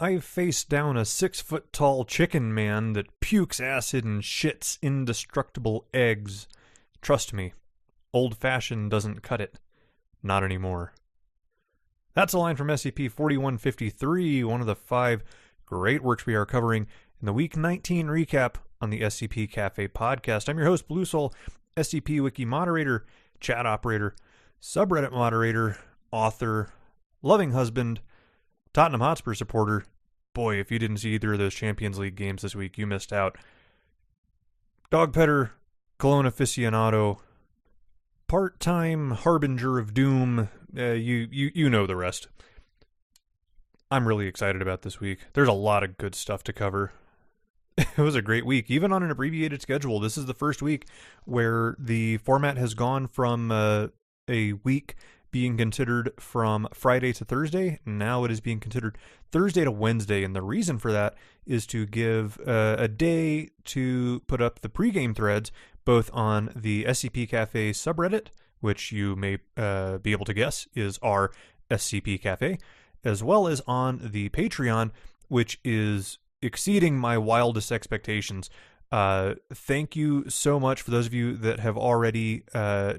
I've faced down a 6-foot-tall chicken man that pukes acid and shits indestructible eggs. Trust me, old-fashioned doesn't cut it. Not anymore. That's a line from SCP-4153, one of the 5 great works we are covering in the Week 19 recap on the SCP Cafe podcast. I'm your host, Blue Soul, SCP Wiki moderator, chat operator, subreddit moderator, author, loving husband, Tottenham Hotspur supporter. Boy, if you didn't see either of those Champions League games this week, you missed out. Dog petter, Cologne aficionado, part-time harbinger of doom. You know the rest. I'm really excited about this week. There's a lot of good stuff to cover. It was a great week, even on an abbreviated schedule. This is the first week where the format has gone from a week being considered from Friday to Thursday. Now it is being considered Thursday to Wednesday, and the reason for that is to give a day to put up the pregame threads, both on the SCP Cafe subreddit, which you may be able to guess is our SCP Cafe, as well as on the Patreon, which is exceeding my wildest expectations. Thank you so much for those of you that have already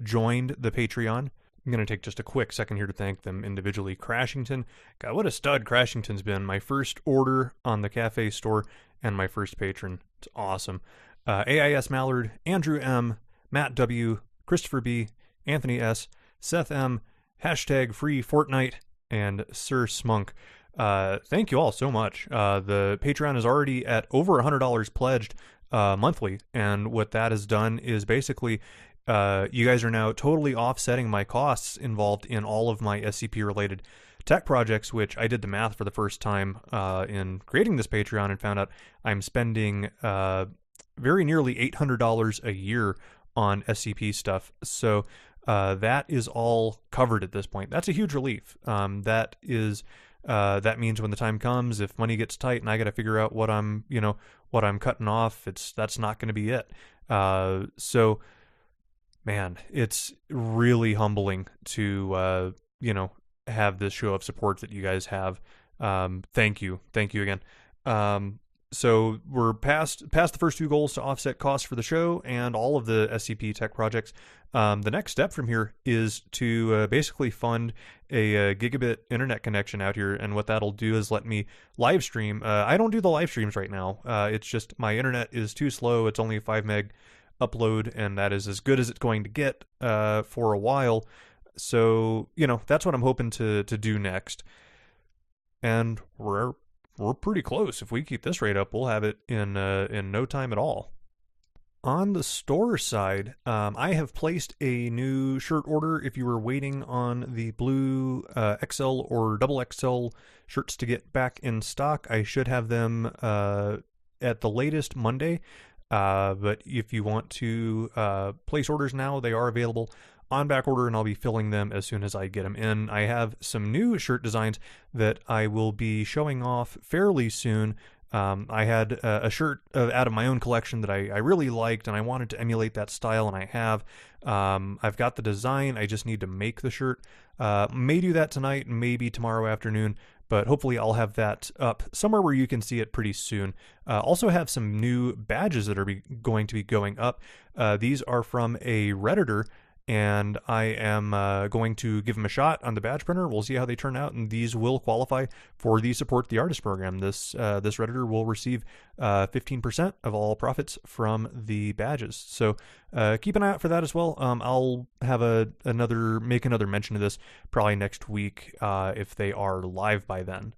joined the Patreon. I'm going to take just a quick second here to thank them individually. Crashington, God, what a stud Crashington's been. My first order on the Cafe store and my first patron. It's awesome. AIS Mallard, Andrew M, Matt W, Christopher B, Anthony S, Seth M, hashtag free Fortnite, and Sir Smunk. Thank you all so much. The Patreon is already at over $100 pledged monthly, and what that has done is basically you guys are now totally offsetting my costs involved in all of my SCP-related tech projects, which I did the math for the first time in creating this Patreon and found out I'm spending very nearly $800 a year on SCP stuff. So that is all covered at this point. That's a huge relief. That means when the time comes, if money gets tight and I got to figure out what I'm cutting off, that's not going to be it. So, man, it's really humbling to have this show of support that you guys have. Thank you again. So we're past the first 2 goals to offset costs for the show and all of the SCP tech projects. The next step from here is to basically fund a gigabit internet connection out here, and what that'll do is let me live stream. I don't do the live streams right now. It's just my internet is too slow. It's only a 5 meg upload, and that is as good as it's going to get for a while. So, that's what I'm hoping to do next. And we're pretty close. If we keep this rate up, we'll have it in no time at all. On the store side, I have placed a new shirt order. If you were waiting on the blue XL or double XL shirts to get back in stock, I should have them at the latest Monday. But if you want to place orders now, they are available on back order, and I'll be filling them as soon as I get them in. I have some new shirt designs that I will be showing off fairly soon. I had a shirt out of my own collection that I really liked, and I wanted to emulate that style, and I have. I've got the design. I just need to make the shirt. May do that tonight, maybe tomorrow afternoon, but hopefully I'll have that up somewhere where you can see it pretty soon. Also have some new badges that are going to be going up. These are from a Redditor, and I am going to give them a shot on the badge printer. We'll see how they turn out, and these will qualify for the Support the Artist program. This Redditor will receive 15% of all profits from the badges. So keep an eye out for that as well. I'll have make another mention of this probably next week if they are live by then.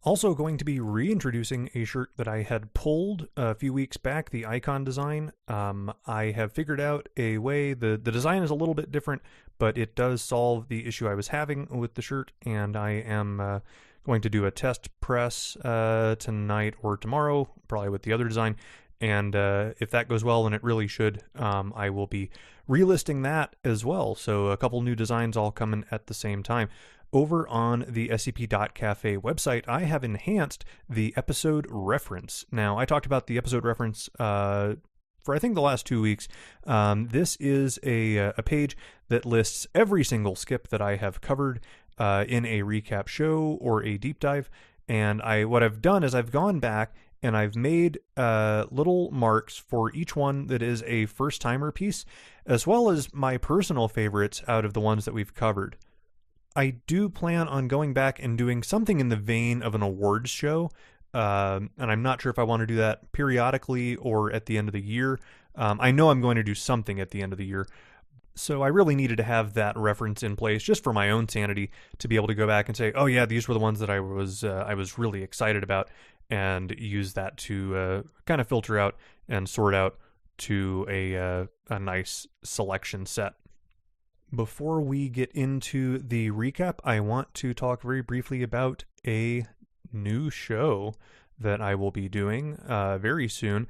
Also going to be reintroducing a shirt that I had pulled a few weeks back, the icon design. I have figured out a way, the design is a little bit different, but it does solve the issue I was having with the shirt, and I am going to do a test press tonight or tomorrow, probably with the other design, and if that goes well, and it really should, I will be relisting that as well. So a couple new designs all coming at the same time. Over on the scp.cafe website, I have enhanced the episode reference. Now, I talked about the episode reference for I think the last 2 weeks. This is a page that lists every single skip that I have covered in a recap show or a deep dive. And what I've done is I've gone back and I've made little marks for each one that is a first-timer piece, as well as my personal favorites out of the ones that we've covered. I do plan on going back and doing something in the vein of an awards show, and I'm not sure if I want to do that periodically or at the end of the year. I know I'm going to do something at the end of the year, so I really needed to have that reference in place just for my own sanity to be able to go back and say, oh yeah, these were the ones that I was really excited about, and use that to kind of filter out and sort out to a nice selection set. Before we get into the recap, I want to talk very briefly about a new show that I will be doing very soon.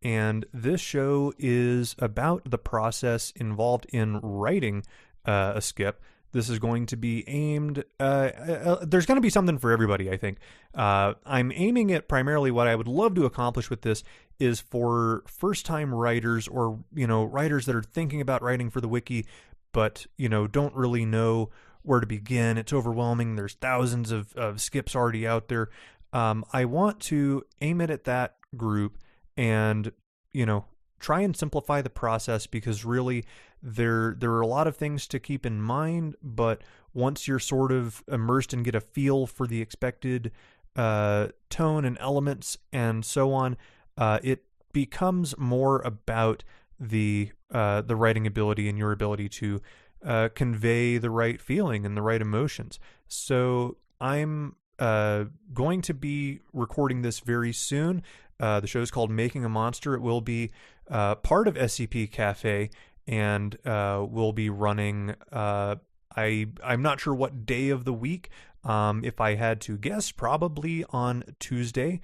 And this show is about the process involved in writing a skip. This is going to be aimed, there's going to be something for everybody, I think. I'm aiming at primarily what I would love to accomplish with this is for first-time writers, or, writers that are thinking about writing for the wiki, but, don't really know where to begin. It's overwhelming. There's thousands of skips already out there. I want to aim it at that group and, try and simplify the process, because really there are a lot of things to keep in mind, but once you're sort of immersed and get a feel for the expected tone and elements and so on, it becomes more about the writing ability and your ability to convey the right feeling and the right emotions. So I'm going to be recording this very soon. The show is called Making a Monster. It will be part of SCP Cafe, and will be running, I'm not sure what day of the week. If I had to guess, probably on Tuesday.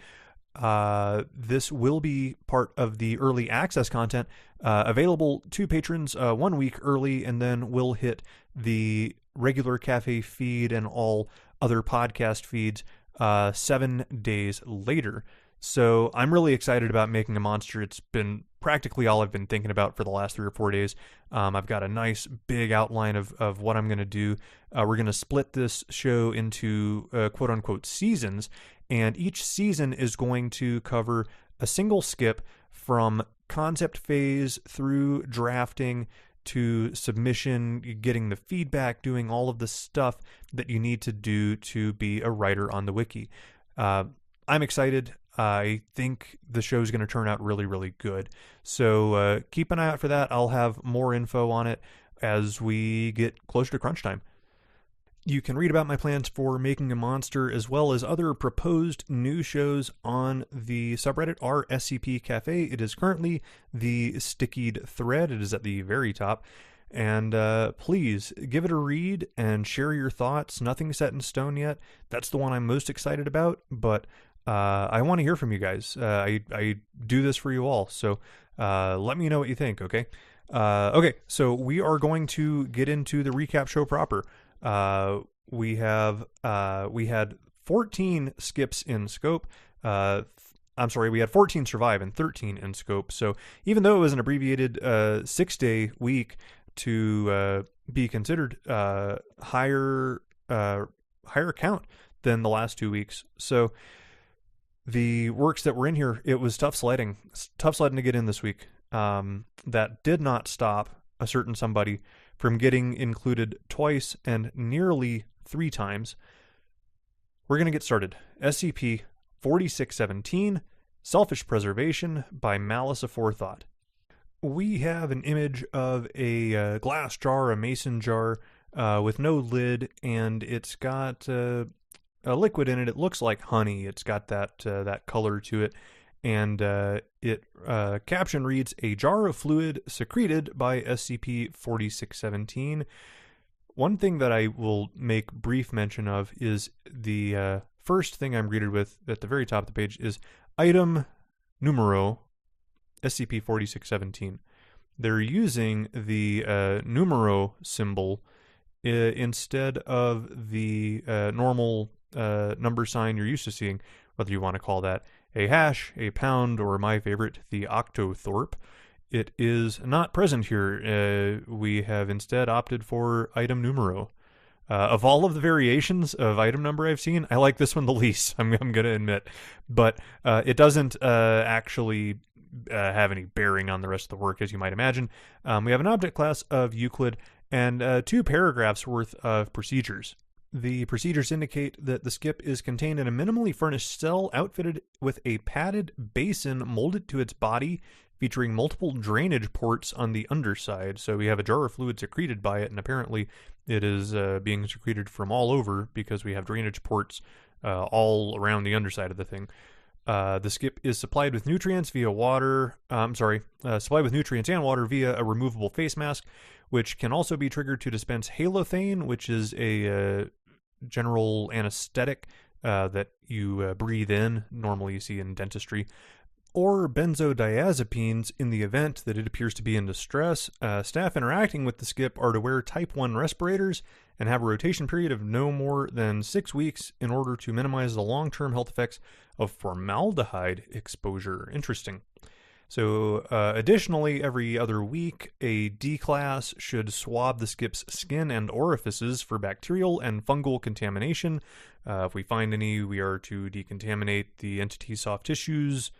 This will be part of the early access content available to patrons 1 week early, and then will hit the regular cafe feed and all other podcast feeds 7 days later. So I'm really excited about Making a Monster. It's been practically all I've been thinking about for the last 3 or 4 days. I've got a nice big outline of what I'm going to do. We're going to split this show into quote-unquote seasons, and each season is going to cover a single skip from concept phase through drafting to submission, getting the feedback, doing all of the stuff that you need to do to be a writer on the wiki. I'm excited. I think the show is going to turn out really, really good. So keep an eye out for that. I'll have more info on it as we get closer to crunch time. You can read about my plans for Making a Monster, as well as other proposed new shows, on the subreddit r/SCP Cafe. It is currently the stickied thread. It is at the very top. And please give it a read and share your thoughts. Nothing set in stone yet. That's the one I'm most excited about, but I want to hear from you guys. I do this for you all, so let me know what you think, okay? Okay, so we are going to get into the recap show proper. We had 14 skips in scope. I'm sorry, we had 14 survive and 13 in scope. So even though it was an abbreviated 6-day week to be considered higher count than the last 2 weeks. So the works that were in here, it was tough sledding to get in this week. That did not stop a certain somebody from getting included twice and nearly 3 times. We're going to get started. SCP-4617, Selfish Preservation by Malice Aforethought. We have an image of a glass jar, a mason jar, with no lid, and it's got a liquid in it. It looks like honey. It's got that color to it. And caption reads, "A jar of fluid secreted by SCP-4617. One thing that I will make brief mention of is the first thing I'm greeted with at the very top of the page is item numero SCP-4617. They're using the numero symbol instead of the normal number sign you're used to seeing, whether you want to call that a hash, a pound, or my favorite, the octothorpe. It is not present here. We have instead opted for item numero. Of all of the variations of item number I've seen, I like this one the least. I'm going to admit, but it doesn't actually have any bearing on the rest of the work, as you might imagine. We have an object class of Euclid and 2 paragraphs worth of procedures. The procedures indicate that the skip is contained in a minimally furnished cell outfitted with a padded basin molded to its body, featuring multiple drainage ports on the underside. So we have a jar of fluid secreted by it, and apparently it is being secreted from all over because we have drainage ports all around the underside of the thing. The skip is supplied with nutrients via water. Supplied with nutrients and water via a removable face mask, which can also be triggered to dispense halothane, which is a general anesthetic that you breathe in. Normally, you see in dentistry. Or benzodiazepines in the event that it appears to be in distress. Staff interacting with the skip are to wear type 1 respirators and have a rotation period of no more than 6 weeks in order to minimize the long-term health effects of formaldehyde exposure. Interesting. So additionally, every other week, a D-class should swab the skip's skin and orifices for bacterial and fungal contamination. If we find any, we are to decontaminate the entity's soft tissues.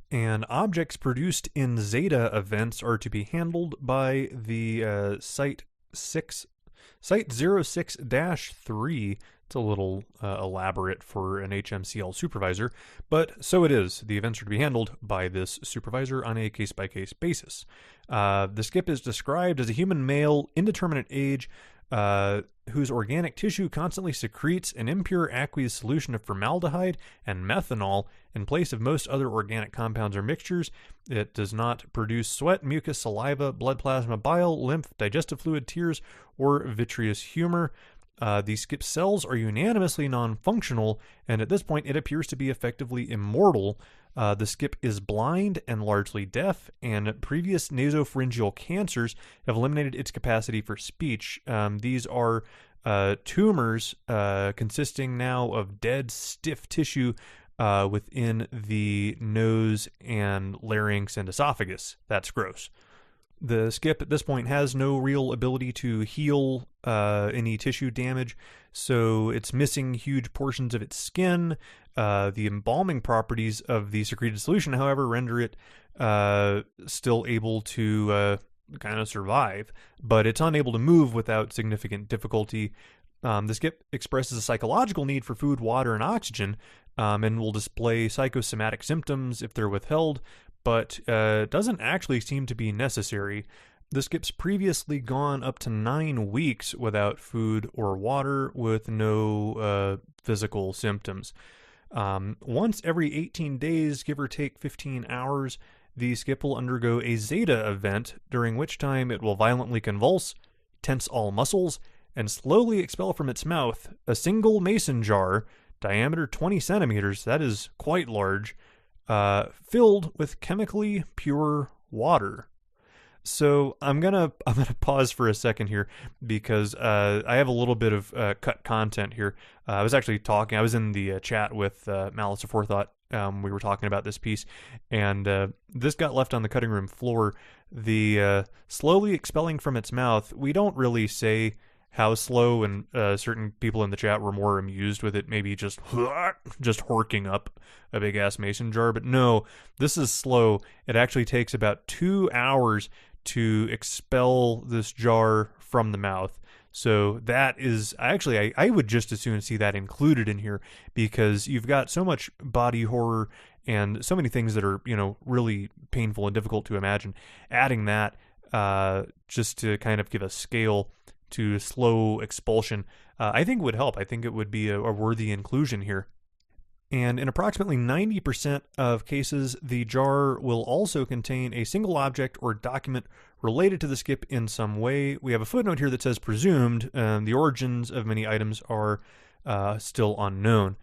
And objects produced in Zeta events are to be handled by the Site 06-3. It's a little elaborate for an HMCL supervisor, but so it is. The events are to be handled by this supervisor on a case-by-case basis. The skip is described as a human male, indeterminate age, whose organic tissue constantly secretes an impure aqueous solution of formaldehyde and methanol in place of most other organic compounds or mixtures. It does not produce sweat, mucus, saliva, blood plasma, bile, lymph, digestive fluid, tears, or vitreous humor. The skip cells are unanimously non-functional, and at this point it appears to be effectively immortal. The skip is blind and largely deaf, and previous nasopharyngeal cancers have eliminated its capacity for speech. These are tumors consisting now of dead, stiff tissue within the nose and larynx and esophagus. That's gross. The skip at this point has no real ability to heal any tissue damage, so it's missing huge portions of its skin. The embalming properties of the secreted solution, however, render it still able to kind of survive, but it's unable to move without significant difficulty. The skip expresses a psychological need for food, water, and oxygen, and will display psychosomatic symptoms if they're withheld, but doesn't actually seem to be necessary. The skip's previously gone up to 9 weeks without food or water with no physical symptoms. Once every 18 days, give or take 15 hours, the skip will undergo a Zeta event, during which time it will violently convulse, tense all muscles, and slowly expel from its mouth a single mason jar, diameter 20 centimeters, that is quite large, filled with chemically pure water. So I'm gonna pause for a second here because I have a little bit of cut content here. I was in the chat with Malice Aforethought. We were talking about this piece, and this got left on the cutting room floor. The slowly expelling from its mouth, we don't really say how slow, and certain people in the chat were more amused with it, maybe just horking up a big ass mason jar. But no, this is slow. It actually takes about 2 hours to expel this jar from the mouth. So that is actually, I would just as soon see that included in here, because you've got so much body horror and so many things that are, really painful and difficult to imagine. Adding that just to kind of give a scale to slow expulsion, I think would help. I think it would be a worthy inclusion here. And in approximately 90% of cases, the jar will also contain a single object or document related to the skip in some way. We have a footnote here that says presumed. The origins of many items are still unknown.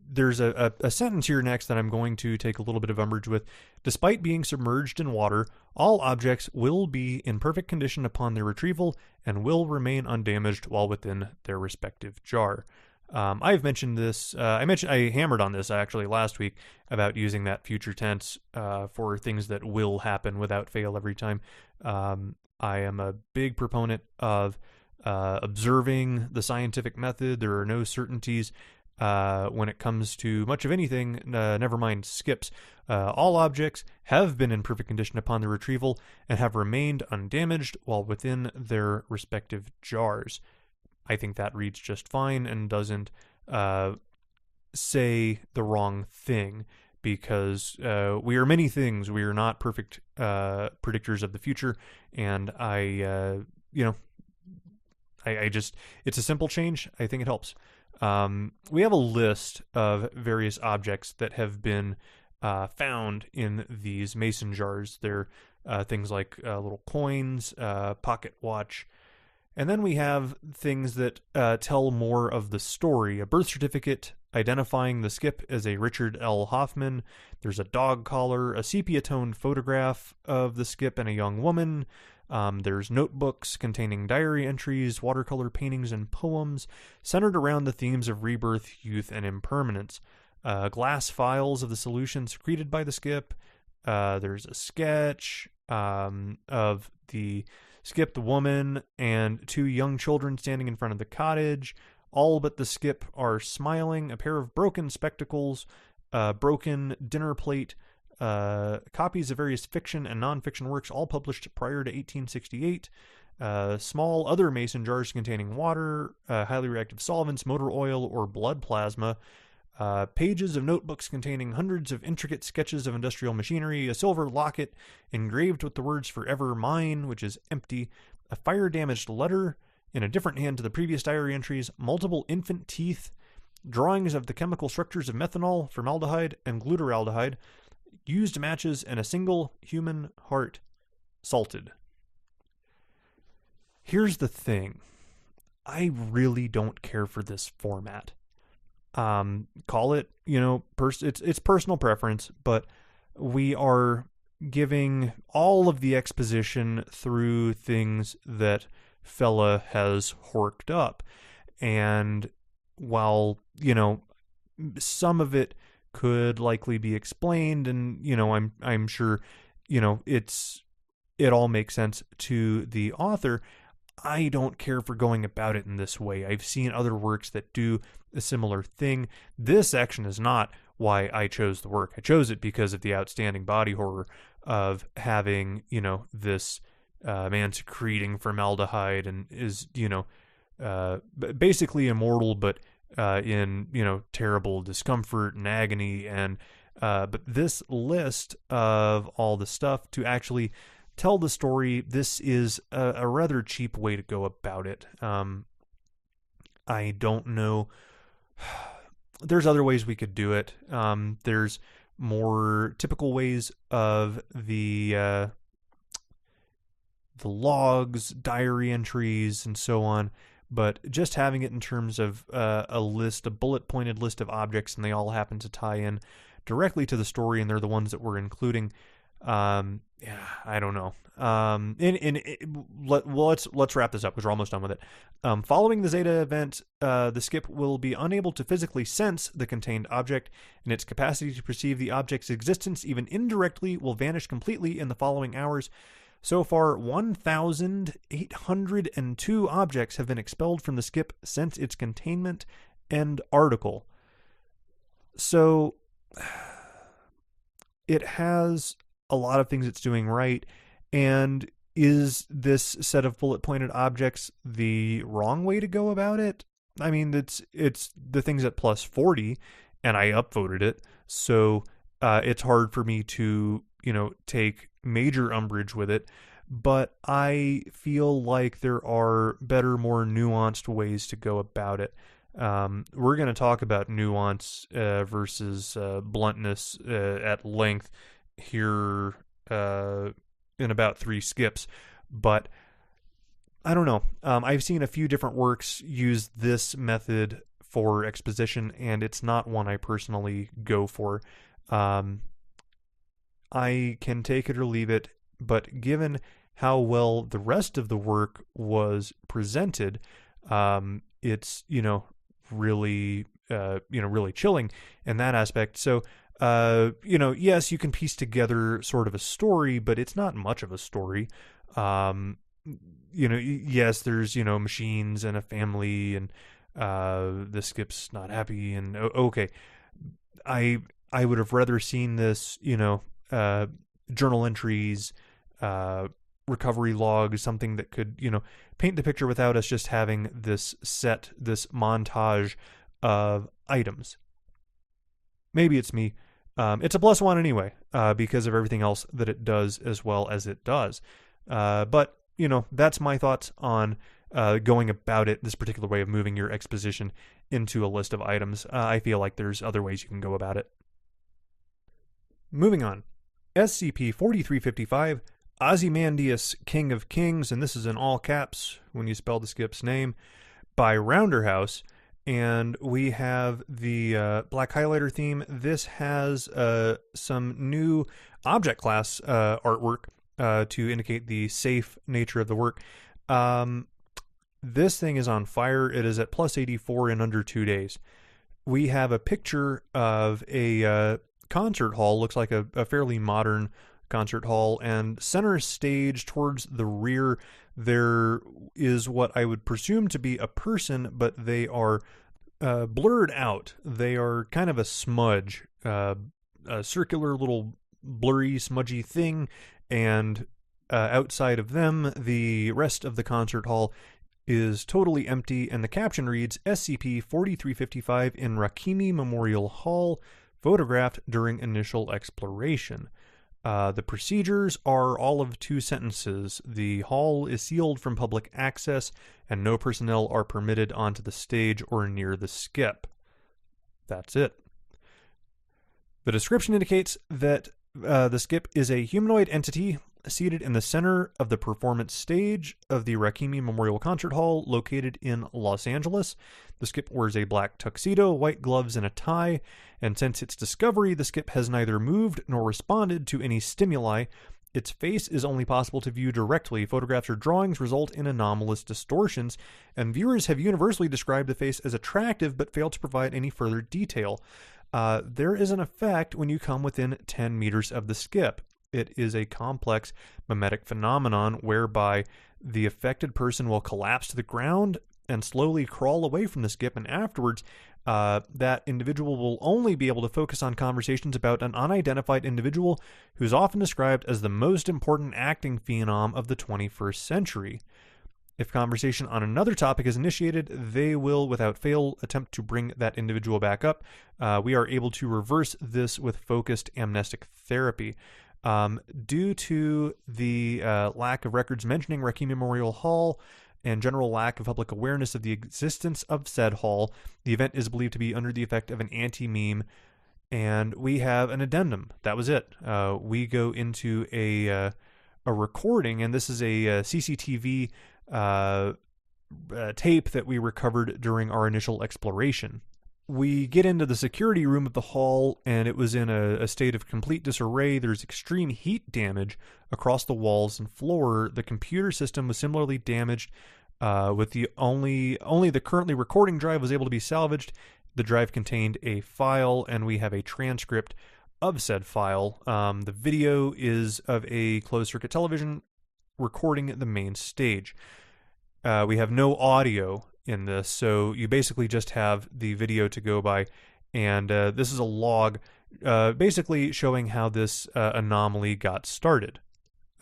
There's a sentence here next that I'm going to take a little bit of umbrage with. Despite being submerged in water, all objects will be in perfect condition upon their retrieval and will remain undamaged while within their respective jar. I've mentioned this. I hammered on this actually last week about using that future tense for things that will happen without fail every time. I am a big proponent of observing the scientific method. There are no certainties when it comes to much of anything, never mind skips. All objects have been in perfect condition upon their retrieval and have remained undamaged while within their respective jars. I think that reads just fine and doesn't say the wrong thing, because we are many things. We are not perfect predictors of the future, and I just, it's a simple change. I think it helps. We have a list of various objects that have been found in these mason jars. They're things like little coins, pocket watch, and then we have things that tell more of the story. A birth certificate identifying the skip as a Richard L. Hoffman. There's a dog collar, a sepia-toned photograph of the skip and a young woman. There's notebooks containing diary entries, watercolor paintings, and poems centered around the themes of rebirth, youth, and impermanence. Glass files of the solution secreted by the skip. There's a sketch of the skip, the woman, and two young children standing in front of the cottage. All but the skip are smiling. A pair of broken spectacles, broken dinner plate, copies of various fiction and nonfiction works, all published prior to 1868. Small other mason jars containing water, highly reactive solvents, motor oil, or blood plasma. Pages of notebooks containing hundreds of intricate sketches of industrial machinery, a silver locket engraved with the words "Forever Mine," which is empty, a fire-damaged letter in a different hand to the previous diary entries, multiple infant teeth, drawings of the chemical structures of methanol, formaldehyde, and glutaraldehyde, used matches, and a single human heart, salted. Here's the thing. I really don't care for this format. Call it, it's personal preference, but we are giving all of the exposition through things that fella has horked up. And while, some of it could likely be explained, and, I'm sure, it all makes sense to the author, I don't care for going about it in this way. I've seen other works that do a similar thing. This section is not why I chose the work. I chose it because of the outstanding body horror of having, this man secreting formaldehyde and is, basically immortal, but in, terrible discomfort and agony. And but this list of all the stuff to actually tell the story, this is a rather cheap way to go about it. I don't know. There's other ways we could do it. There's more typical ways of the logs, diary entries, and so on. But just having it in terms of a bullet-pointed list of objects, and they all happen to tie in directly to the story, and they're the ones that we're including. I don't know. Let's wrap this up because we're almost done with it. Following the Zeta event, the skip will be unable to physically sense the contained object, and its capacity to perceive the object's existence, even indirectly, will vanish completely in the following hours. So far, 1,802 objects have been expelled from the skip since its containment. End article. So, it has a lot of things it's doing right. And is this set of bullet-pointed objects the wrong way to go about it? I mean, it's the thing's at plus 40, and I upvoted it. So it's hard for me to, take major umbrage with it. But I feel like there are better, more nuanced ways to go about it. We're going to talk about nuance versus bluntness at length here in about 3 skips, but I don't know. I've seen a few different works use this method for exposition, and it's not one I personally go for. I can take it or leave it, but given how well the rest of the work was presented, it's, really, really chilling in that aspect. So, yes, you can piece together sort of a story, but it's not much of a story. yes, there's, machines and a family, and the skip's not happy, and okay. I I would have rather seen this, journal entries, uh, recovery logs, something that could, paint the picture without us just having this montage of items. Maybe it's me. It's a plus one anyway, because of everything else that it does as well as it does. But, that's my thoughts on going about it, this particular way of moving your exposition into a list of items. I feel like there's other ways you can go about it. Moving on. SCP-4355, OZYMANDIAS, King of Kings, and this is in all caps when you spell the skip's name, by Rounderhouse. And we have the black highlighter theme. This has some new object class artwork to indicate the safe nature of the work. This thing is on fire. It is at plus 84 in under 2 days. We have a picture of a concert hall. Looks like a fairly modern concert hall. And center stage towards the rear, there is what I would presume to be a person, but they are blurred out. They are kind of a smudge, a circular little blurry, smudgy thing. And outside of them, the rest of the concert hall is totally empty, and the caption reads, SCP-4355 in Rakimi Memorial Hall, photographed during initial exploration. The procedures are all of 2 sentences. The hall is sealed from public access, and no personnel are permitted onto the stage or near the skip. That's it. The description indicates that the skip is a humanoid entity seated in the center of the performance stage of the Rakimi Memorial Concert Hall located in Los Angeles. The skip wears a black tuxedo, white gloves, and a tie, and since its discovery, the skip has neither moved nor responded to any stimuli. Its face is only possible to view directly. Photographs or drawings result in anomalous distortions, and viewers have universally described the face as attractive but failed to provide any further detail. There is an effect when you come within 10 meters of the skip. It is a complex mimetic phenomenon whereby the affected person will collapse to the ground and slowly crawl away from the skip, and afterwards that individual will only be able to focus on conversations about an unidentified individual who's often described as the most important acting phenom of the 21st century. If conversation on another topic is initiated, they will, without fail, attempt to bring that individual back up. We are able to reverse this with focused amnestic therapy. Due to the lack of records mentioning Rakimi Memorial Hall and general lack of public awareness of the existence of said hall, the event is believed to be under the effect of an anti-meme, and we have an addendum. That was it. We go into a recording, and this is a CCTV tape that we recovered during our initial exploration. We get into the security room of the hall, and it was in a state of complete disarray. There's extreme heat damage across the walls and floor. The computer system was similarly damaged, with the only the currently recording drive was able to be salvaged. The drive contained a file, and we have a transcript of said file. The video is of a closed-circuit television recording the main stage. We have no audio in this, so you basically just have the video to go by, and this is a log basically showing how this anomaly got started.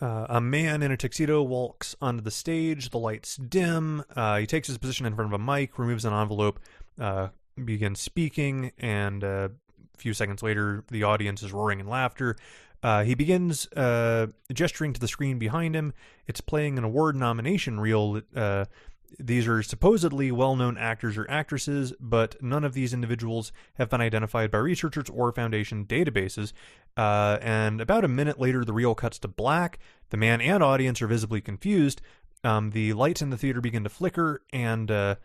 A man in a tuxedo walks onto the stage, the lights dim, he takes his position in front of a mic, removes an envelope, begins speaking, and a few seconds later the audience is roaring in laughter. He begins gesturing to the screen behind him. It's playing an award nomination reel. These are supposedly well-known actors or actresses, but none of these individuals have been identified by researchers or Foundation databases. And about a minute later, the reel cuts to black. The man and audience are visibly confused. The lights in the theater begin to flicker, and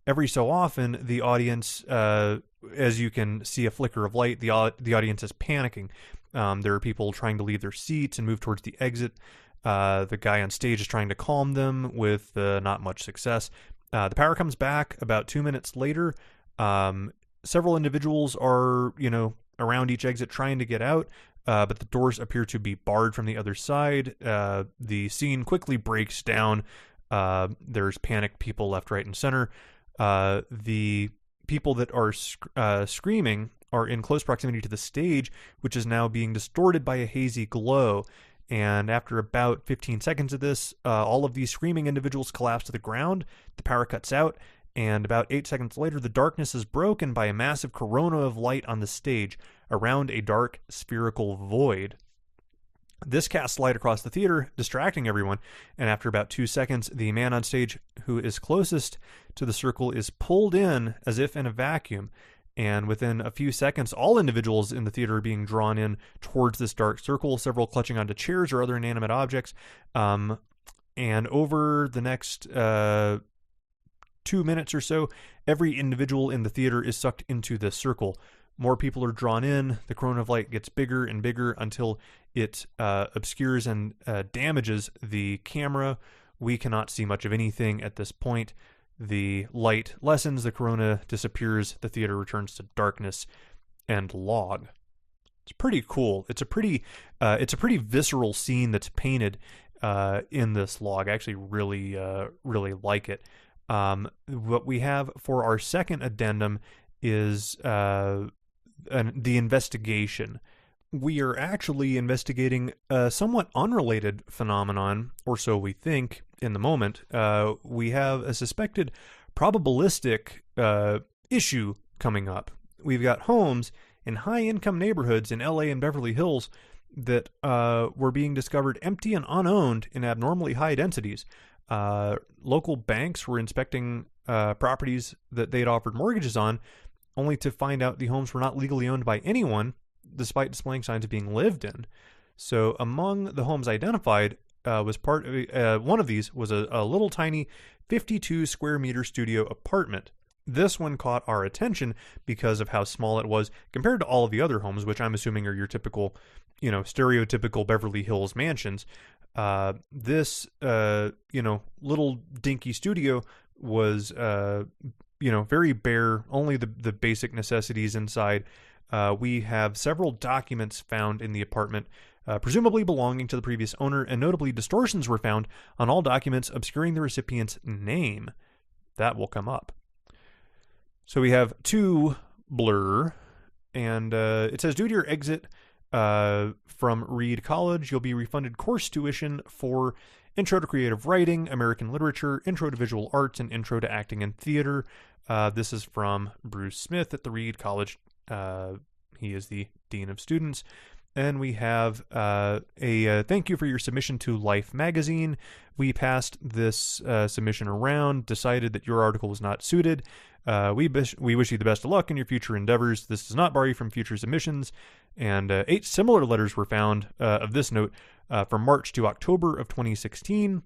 every so often, the audience, as you can see a flicker of light, the audience is panicking. There are people trying to leave their seats and move towards the exit. The guy on stage is trying to calm them with not much success. The power comes back about 2 minutes later. Several individuals are, around each exit trying to get out. but the doors appear to be barred from the other side. The scene quickly breaks down. There's panicked people left, right, and center. The people that are screaming are in close proximity to the stage, which is now being distorted by a hazy glow. And after about 15 seconds of this, all of these screaming individuals collapse to the ground. The power cuts out, and about 8 seconds later, the darkness is broken by a massive corona of light on the stage around a dark spherical void. This casts light across the theater, distracting everyone, and after about 2 seconds, the man on stage who is closest to the circle is pulled in as if in a vacuum. And within a few seconds, all individuals in the theater are being drawn in towards this dark circle, several clutching onto chairs or other inanimate objects. And over the next 2 minutes or so, every individual in the theater is sucked into this circle. More people are drawn in. The corona of light gets bigger and bigger until it obscures and damages the camera. We cannot see much of anything at this point. The light lessens, the corona disappears, the theater returns to darkness and log. It's pretty cool. It's a pretty visceral scene that's painted in this log. I actually really like it. What we have for our second addendum is the investigation. We are actually investigating a somewhat unrelated phenomenon, or so we think in the moment. We have a suspected probabilistic issue coming up. We've got homes in high-income neighborhoods in LA and Beverly Hills that were being discovered empty and unowned in abnormally high densities. Local banks were inspecting properties that they'd offered mortgages on, only to find out the homes were not legally owned by anyone, despite displaying signs of being lived in. So among the homes identified was one of these was a little tiny 52 square meter studio apartment. This one caught our attention because of how small it was compared to all of the other homes, which I'm assuming are your typical, stereotypical Beverly Hills mansions. This little dinky studio was, very bare, only the basic necessities inside. We have several documents found in the apartment, presumably belonging to the previous owner, and notably distortions were found on all documents obscuring the recipient's name. That will come up. So we have two blur, and it says, due to your exit from Reed College, you'll be refunded course tuition for Intro to Creative Writing, American Literature, Intro to Visual Arts, and Intro to Acting and Theater. This is from Bruce Smith at the Reed College. He is the Dean of Students. And we have a thank you for your submission to Life magazine. We passed this submission around, decided that your article was not suited. We wish you the best of luck in your future endeavors. This does not bar you from future submissions. And 8 similar letters were found of this note from March to October of 2016.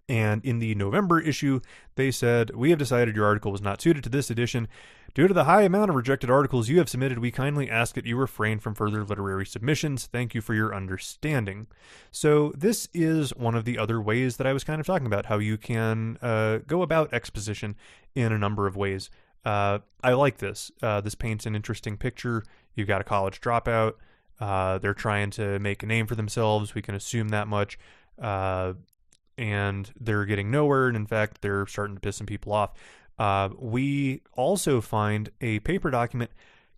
And in the November issue, they said, we have decided your article was not suited to this edition. Due to the high amount of rejected articles you have submitted, we kindly ask that you refrain from further literary submissions. Thank you for your understanding. So this is one of the other ways that I was kind of talking about, how you can go about exposition in a number of ways. I like this. This paints an interesting picture. You've got a college dropout. They're trying to make a name for themselves. We can assume that much. And they're getting nowhere, and in fact, they're starting to piss some people off. We also find a paper document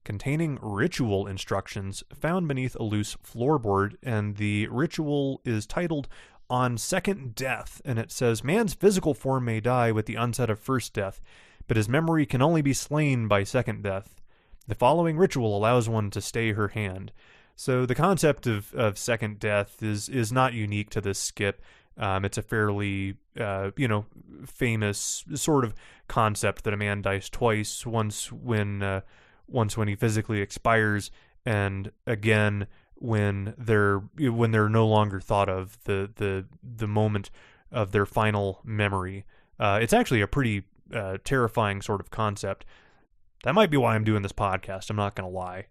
containing ritual instructions found beneath a loose floorboard, and the ritual is titled On Second Death, and it says, man's physical form may die with the onset of first death, but his memory can only be slain by second death. The following ritual allows one to stay her hand. So the concept of second death is not unique to this skip. It's a fairly, famous sort of concept that a man dies twice, once when he physically expires, and again when they're no longer thought of, the moment of their final memory. It's actually a pretty terrifying sort of concept. That might be why I'm doing this podcast. I'm not going to lie.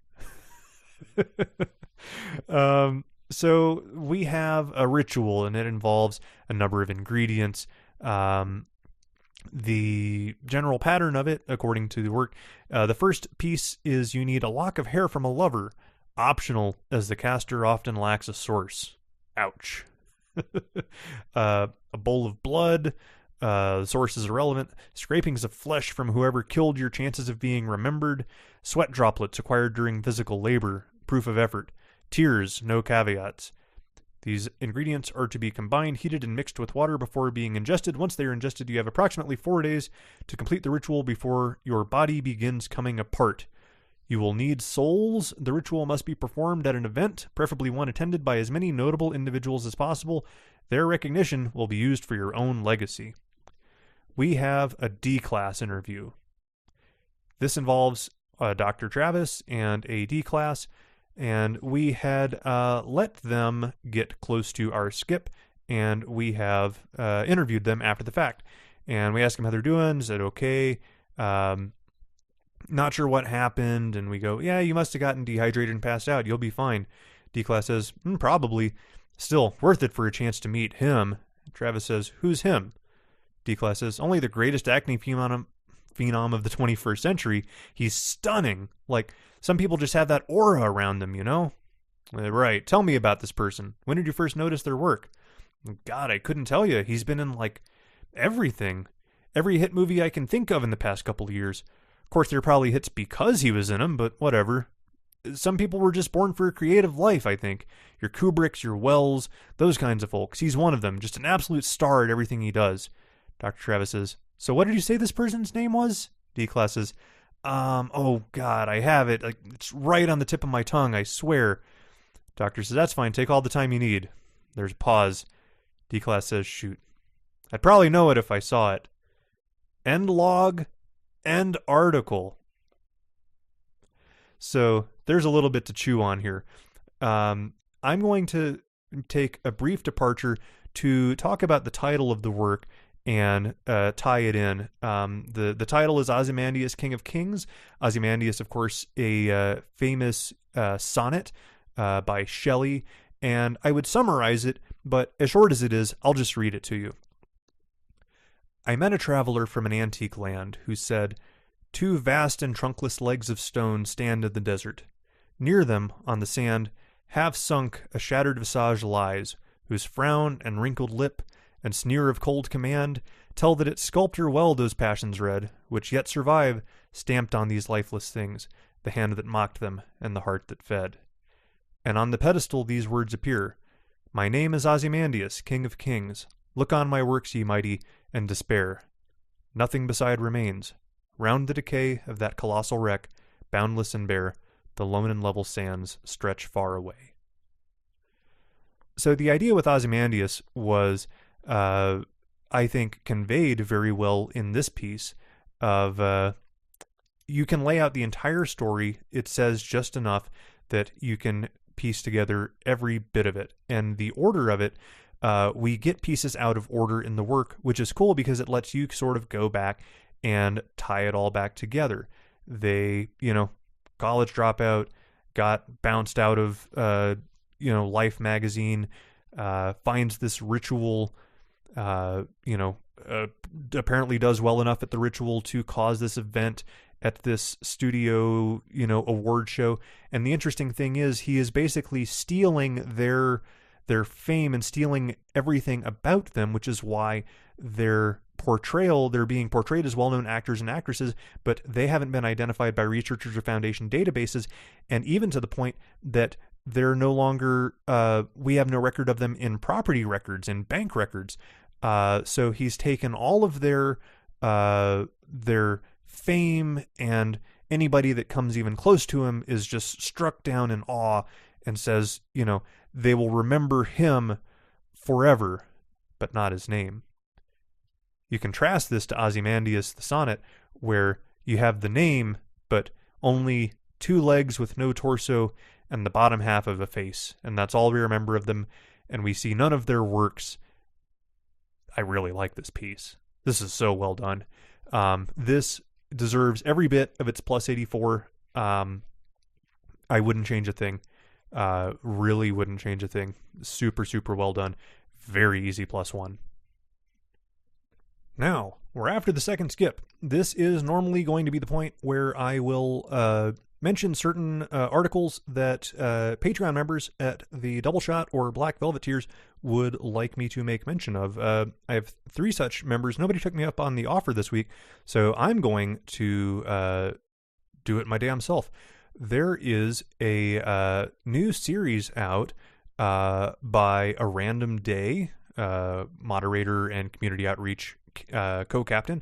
So we have a ritual, and it involves a number of ingredients. The general pattern of it, according to the work, the first piece is you need a lock of hair from a lover, optional, as the caster often lacks a source. Ouch. A bowl of blood. The source is irrelevant. Scrapings of flesh from whoever killed your chances of being remembered. Sweat droplets acquired during physical labor. Proof of effort. Tears, no caveats. These ingredients are to be combined, heated, and mixed with water before being ingested. Once they are ingested, you have approximately 4 days to complete the ritual before your body begins coming apart. You will need souls. The ritual must be performed at an event, preferably one attended by as many notable individuals as possible. Their recognition will be used for your own legacy. We have a D-class interview. This involves Dr. Travis and a D-class, and we had let them get close to our skip, and we have interviewed them after the fact. And we asked them how they're doing, said okay, not sure what happened, and we go, yeah, you must have gotten dehydrated and passed out, you'll be fine. D-class says, probably. Still, worth it for a chance to meet him. Travis says, who's him? D-class says, only the greatest acne phenom of the 21st century. He's stunning. Like, some people just have that aura around them, you know? Right. Tell me about this person. When did you first notice their work? God, I couldn't tell you. He's been in, like, everything. Every hit movie I can think of in the past couple of years. Of course, they're probably hits because he was in them, but whatever. Some people were just born for a creative life, I think. Your Kubricks, your Wells, those kinds of folks. He's one of them. Just an absolute star at everything he does. Dr. Travis says, so what did you say this person's name was? D-class says, oh God, I have it. Like, it's right on the tip of my tongue, I swear. Doctor says, that's fine. Take all the time you need. There's a pause. D-class says, shoot. I'd probably know it if I saw it. End log, end article. So there's a little bit to chew on here. I'm going to take a brief departure to talk about the title of the work and tie it in. The title is Ozymandias, King of Kings. Ozymandias, of course, a famous sonnet by Shelley, and I would summarize it, but as short as it is, I'll just read it to you. I met a traveler from an antique land who said, 2 vast and trunkless legs of stone stand in the desert. Near them, on the sand, half sunk, a shattered visage lies, whose frown and wrinkled lip and sneer of cold command tell that its sculptor well those passions read, which yet survive, stamped on these lifeless things, the hand that mocked them and the heart that fed. And on the pedestal these words appear, my name is Ozymandias, King of Kings. Look on my works, ye mighty, and despair. Nothing beside remains. Round the decay of that colossal wreck, boundless and bare, the lone and level sands stretch far away. So the idea with Ozymandias was, I think, conveyed very well in this piece of, you can lay out the entire story. It says just enough that you can piece together every bit of it. And the order of it, we get pieces out of order in the work, which is cool because it lets you sort of go back and tie it all back together. They, college dropout, got bounced out of, Life magazine, finds this ritual, apparently does well enough at the ritual to cause this event at this studio, award show. And the interesting thing is he is basically stealing their fame and stealing everything about them, which is why they're being portrayed as well-known actors and actresses, but they haven't been identified by researchers or foundation databases, and even to the point that they're no longer, we have no record of them in property records, in bank records. So he's taken all of their fame, and anybody that comes even close to him is just struck down in awe and says, they will remember him forever, but not his name. You contrast this to Ozymandias the sonnet, where you have the name, but only 2 legs with no torso and the bottom half of a face, and that's all we remember of them, and we see none of their works. I really like this piece. This is so well done. This deserves every bit of its plus 84. I wouldn't change a thing. Really wouldn't change a thing. Super, super well done. Very easy plus 1. Now, we're after the second skip. This is normally going to be the point where I will mention certain articles that Patreon members at the Double Shot or Black Velvet tiers would like me to make mention of. I have 3 such members. Nobody took me up on the offer this week, so I'm going to do it my damn self. There is a new series out by a random day moderator and community outreach co-captain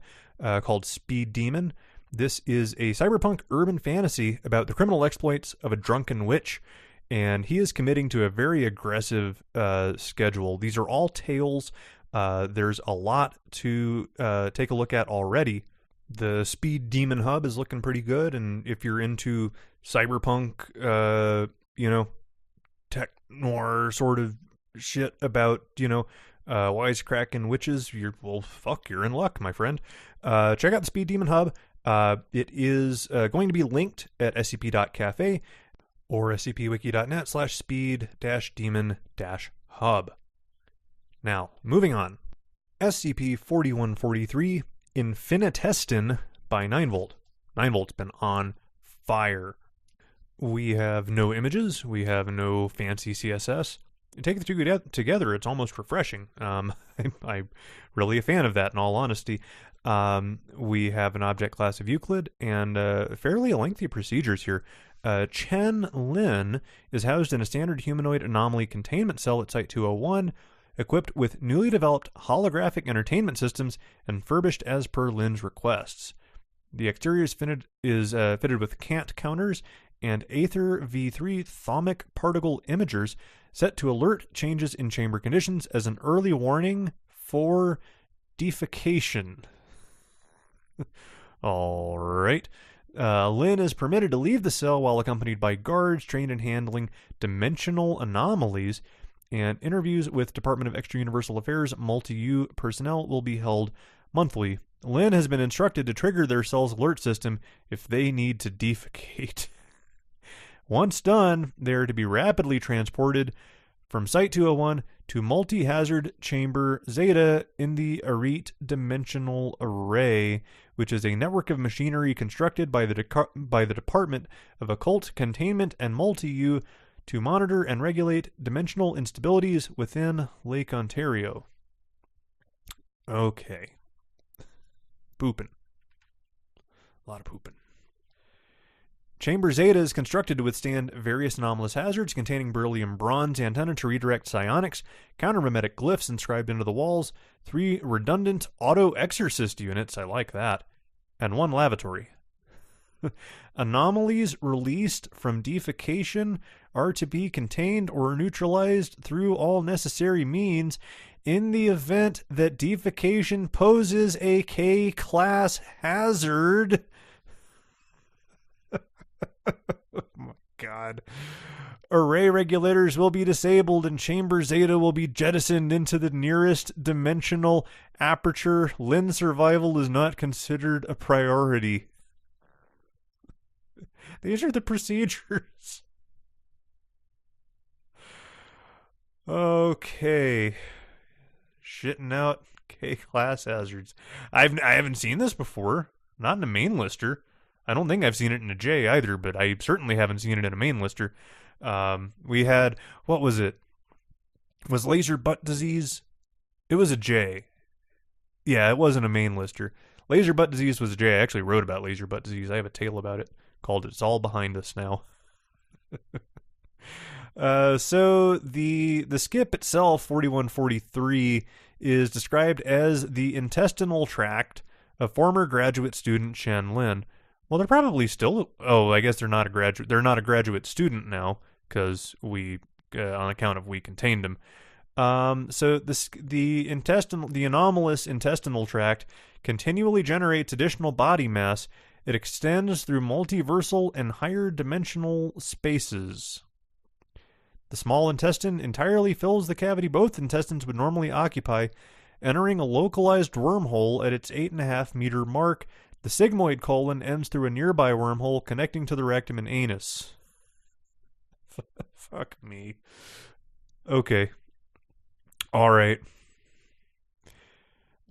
called Speed Demon. This is a cyberpunk urban fantasy about the criminal exploits of a drunken witch, and he is committing to a very aggressive schedule. These are all tales. There's a lot to take a look at already. The Speed Demon Hub is looking pretty good, and if you're into cyberpunk, tech noir sort of shit about, wisecracking witches, you're in luck, my friend. Check out the Speed Demon Hub. It is going to be linked at scp.cafe or scpwiki.net/speed-demon-hub. Now, moving on. SCP-4143 Infinitestine by 9volt. 9volt's been on fire. We have no images. We have no fancy CSS. Take the two together, it's almost refreshing. I'm really a fan of that, in all honesty. We have an object class of Euclid and fairly lengthy procedures here. Chen Lin is housed in a standard humanoid anomaly containment cell at Site 201, equipped with newly developed holographic entertainment systems and furbished as per Lin's requests. The exterior is fitted with cant counters and Aether V3 thermic particle imagers set to alert changes in chamber conditions as an early warning for defecation. All right. Lin is permitted to leave the cell while accompanied by guards trained in handling dimensional anomalies, and interviews with Department of Extra-Universal Affairs Multi-U personnel will be held monthly. Lin has been instructed to trigger their cell's alert system if they need to defecate. Once done, they are to be rapidly transported from Site 201 to Multi-Hazard Chamber Zeta in the Arete Dimensional Array, which is a network of machinery constructed by the Department of Occult Containment and Multi-U to monitor and regulate dimensional instabilities within Lake Ontario. Okay. Pooping. A lot of pooping. Chamber Zeta is constructed to withstand various anomalous hazards containing beryllium bronze antenna to redirect psionics, counter-mimetic glyphs inscribed into the walls, 3 redundant auto-exorcist units, I like that, and 1 lavatory. Anomalies released from defecation are to be contained or neutralized through all necessary means in the event that defecation poses a K-class hazard. Oh my god. Array regulators will be disabled and Chamber Zeta will be jettisoned into the nearest dimensional aperture. Lin's survival is not considered a priority. These are the procedures. Okay. Shitting out K-class hazards. I haven't seen this before. Not in a main lister. I don't think I've seen it in a J either, but I certainly haven't seen it in a main lister. We had, what was it? Was laser butt disease? It was a J. Yeah, it wasn't a main lister. Laser butt disease was a J. I actually wrote about laser butt disease. I have a tale about it called It's All Behind Us Now. So the skip itself, 4143, is described as the intestinal tract of former graduate student Chen Lin. Well, they're probably still. Oh, I guess they're not a graduate. They're not a graduate student now because we, on account of we contained them. So the anomalous intestinal tract continually generates additional body mass. It extends through multiversal and higher dimensional spaces. The small intestine entirely fills the cavity both intestines would normally occupy, entering a localized wormhole at its 8.5 meter mark. The sigmoid colon ends through a nearby wormhole connecting to the rectum and anus. Fuck me. Okay. Alright.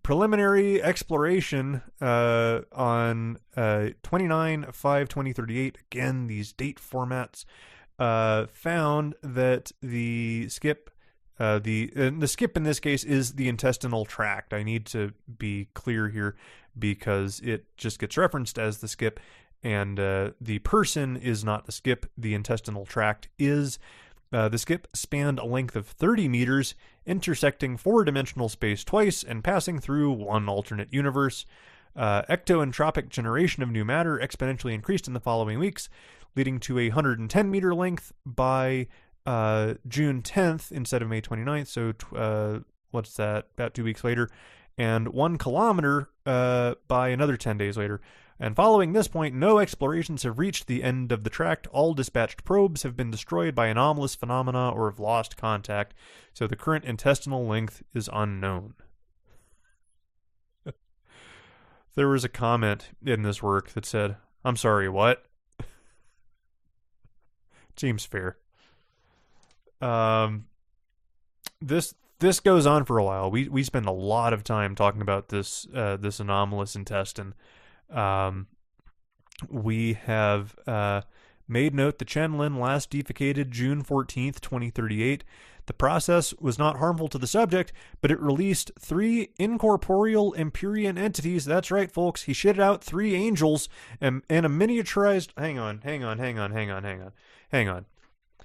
preliminary exploration on 29/5/2038. Again, these date formats found that the skip, the skip in this case is the intestinal tract. I need to be clear here because it just gets referenced as the skip, and the person is not the skip. The intestinal tract is. The skip spanned a length of 30 meters, intersecting four-dimensional space twice and passing through one alternate universe. Ectoentropic generation of new matter exponentially increased in the following weeks, leading to a 110-meter length by June 10th instead of May 29th, so what's that, about 2 weeks later, and 1 kilometer by another 10 days later. And following this point, no explorations have reached the end of the tract. All dispatched probes have been destroyed by anomalous phenomena or have lost contact, so the current intestinal length is unknown. There was a comment in this work that said, "I'm sorry, what?" Seems fair. This goes on for a while. We spend a lot of time talking about this this anomalous intestine. We have made note that Chen-Lin last defecated June 14th, 2038. The process was not harmful to the subject, but it released 3 incorporeal Empyrean entities. That's right, folks. He shitted out 3 angels and a miniaturized... Hang on.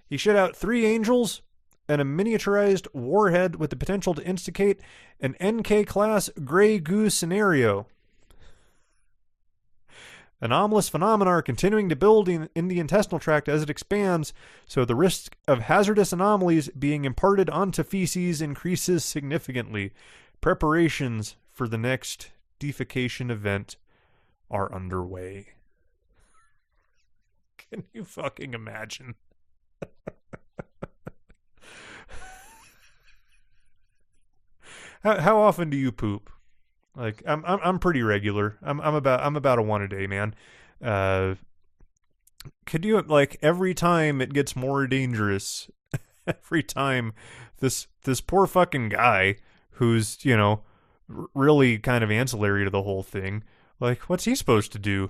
He shit out 3 angels and a miniaturized warhead with the potential to instigate an NK-class Grey Goo scenario. Anomalous phenomena are continuing to build in the intestinal tract as it expands, so the risk of hazardous anomalies being imparted onto feces increases significantly. Preparations for the next defecation event are underway. Can you fucking imagine? How often do you poop? Like I'm pretty regular. I'm about a 1 a day, man. Could you, like, every time it gets more dangerous, every time this poor fucking guy who's, you know, really kind of ancillary to the whole thing, like, what's he supposed to do?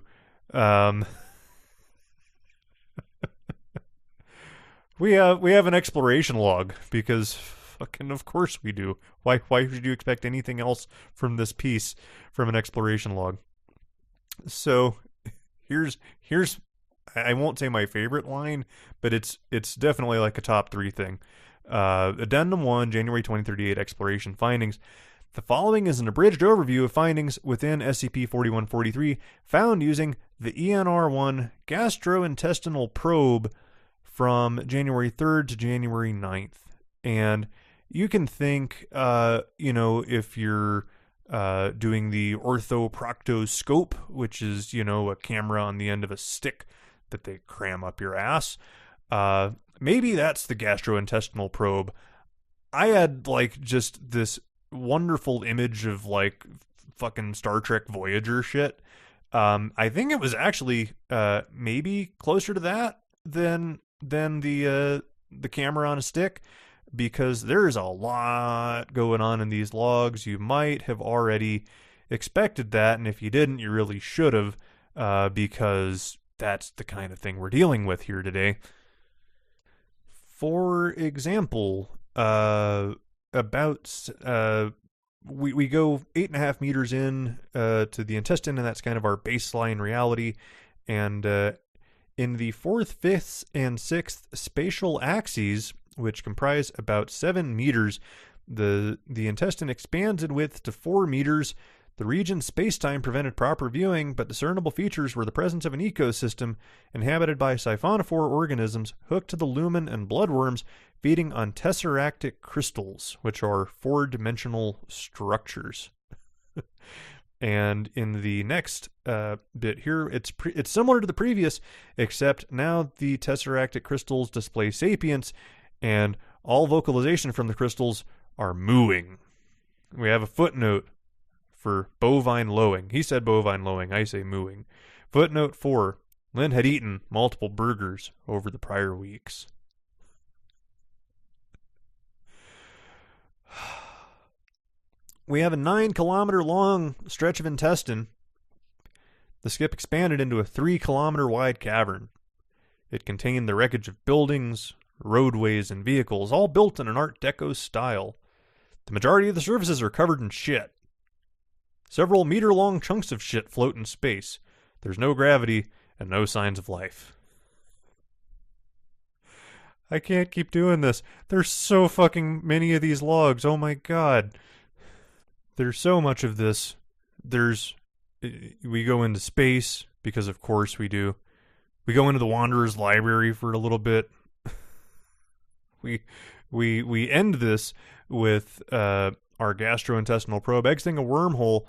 We have an exploration log because fucking of course we do. Why should you expect anything else from this piece from an exploration log? So here's I won't say my favorite line, but it's definitely like a top 3 thing. Addendum 1, January 2038 exploration findings. The following is an abridged overview of findings within SCP-4143 found using the ENR1 gastrointestinal probe from January 3rd to January 9th. And you can think, you know, if you're doing the orthoproctoscope, which is, you know, a camera on the end of a stick that they cram up your ass, maybe that's the gastrointestinal probe. I had, like, just this wonderful image of, like, fucking Star Trek Voyager shit. I think it was actually maybe closer to that than the camera on a stick, because there's a lot going on in these logs. You might have already expected that, and if you didn't, you really should have, because that's the kind of thing we're dealing with here today. For example, we go 8.5 meters in to the intestine, and that's kind of our baseline reality. And in the 4th, 5th, and 6th spatial axes, which comprise about 7 meters, the intestine expands in width to 4 meters. The region's spacetime prevented proper viewing, but discernible features were the presence of an ecosystem inhabited by siphonophore organisms hooked to the lumen and bloodworms feeding on tesseractic crystals, which are 4-dimensional structures. And in the next bit here, it's similar to the previous, except now the tesseractic crystals display sapience, and all vocalization from the crystals are mooing. We have a footnote for bovine lowing. He said bovine lowing, I say mooing. Footnote 4, Lynn had eaten multiple burgers over the prior weeks. We have a 9-kilometer long stretch of intestine. The skip expanded into a 3-kilometer wide cavern. It contained the wreckage of buildings, roadways, and vehicles, all built in an Art Deco style. The majority of the surfaces are covered in shit. Several meter-long chunks of shit float in space. There's no gravity and no signs of life. I can't keep doing this. There's so fucking many of these logs. Oh my god. There's so much of this. We go into space, because of course we do. We go into the Wanderer's Library for a little bit. We end this with our gastrointestinal probe exiting a wormhole.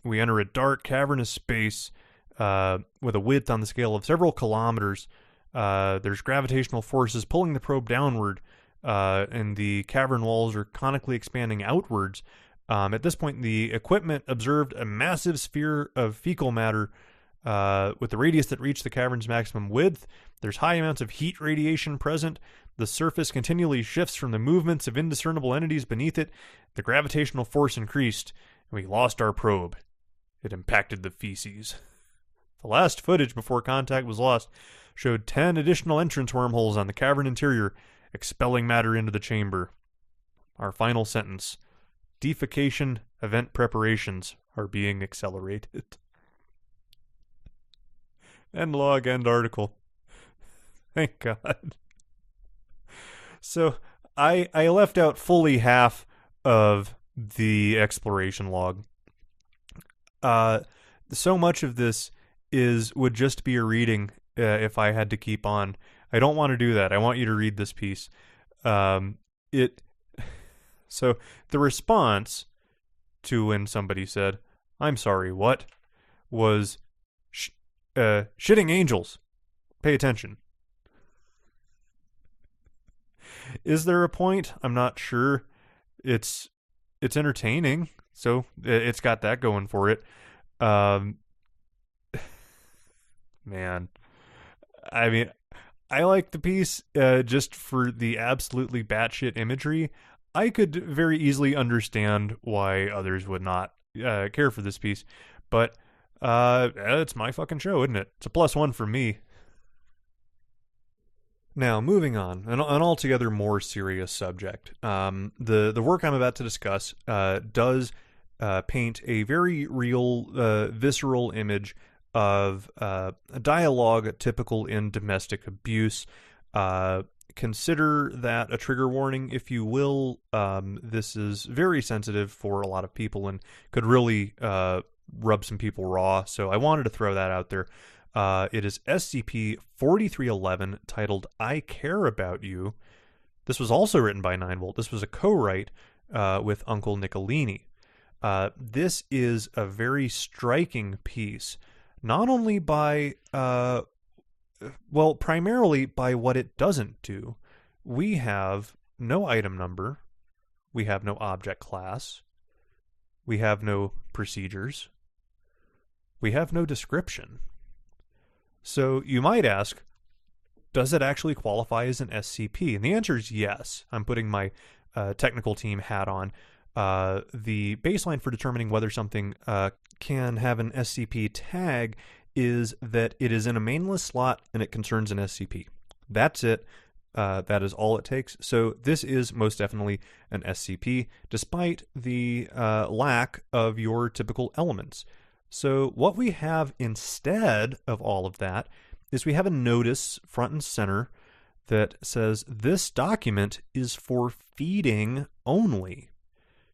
We enter a dark, cavernous space with a width on the scale of several kilometers. There's gravitational forces pulling the probe downward, and the cavern walls are conically expanding outwards. At this point, the equipment observed a massive sphere of fecal matter with the radius that reached the cavern's maximum width. There's high amounts of heat radiation present. The surface continually shifts from the movements of indiscernible entities beneath it. The gravitational force increased, and we lost our probe. It impacted the feces. The last footage before contact was lost showed 10 additional entrance wormholes on the cavern interior, expelling matter into the chamber. Our final sentence: defecation event preparations are being accelerated. End log, end article. Thank God. So I left out fully half of the exploration log. So much of this would just be a reading if I had to keep on. I don't want to do that. I want you to read this piece. So the response to when somebody said, "I'm sorry, what?" was shitting angels. Pay attention. Is there a point? I'm not sure. It's entertaining, so it's got that going for it. Man, I mean, I like the piece just for the absolutely batshit imagery. I could very easily understand why others would not care for this piece, but it's my fucking show, isn't it? It's a +1 from me. Now, moving on, an altogether more serious subject. The work I'm about to discuss does paint a very real, visceral image of a dialogue typical in domestic abuse. Consider that a trigger warning, if you will. This is very sensitive for a lot of people and could really rub some people raw, so I wanted to throw that out there. It is SCP-4311, titled I Care About You. This was also written by 9volt. This was a co-write with Uncle Nicolini. This is a very striking piece, not only by, primarily by what it doesn't do. We have no item number. We have no object class. We have no procedures. We have no description. So you might ask, does it actually qualify as an SCP? And the answer is yes. I'm putting my technical team hat on. The baseline for determining whether something can have an SCP tag is that it is in a mainless slot and it concerns an SCP. That's it. That is all it takes. So this is most definitely an SCP, despite the lack of your typical elements. So what we have instead of all of that is we have a notice front and center that says this document is for feeding only.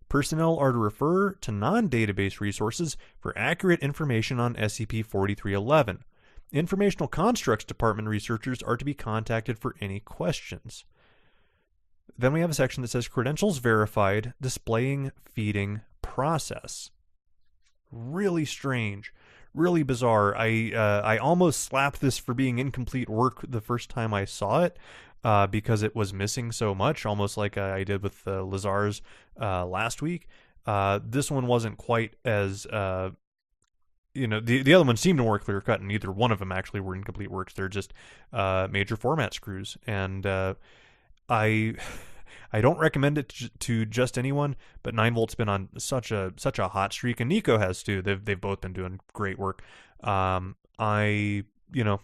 Personnel are to refer to non-database resources for accurate information on SCP-4311. Informational Constructs Department researchers are to be contacted for any questions. Then we have a section that says credentials verified, displaying feeding process. Really strange, really bizarre. I almost slapped this for being incomplete work the first time I saw it because it was missing so much, almost like I did with Lazar's last week. This one wasn't quite as, the other one seemed more clear cut, and neither one of them actually were incomplete works. They're just major format screws. And I don't recommend it to just anyone, but 9Volt's been on such a hot streak, and Nico has too. They've both been doing great work. I you know,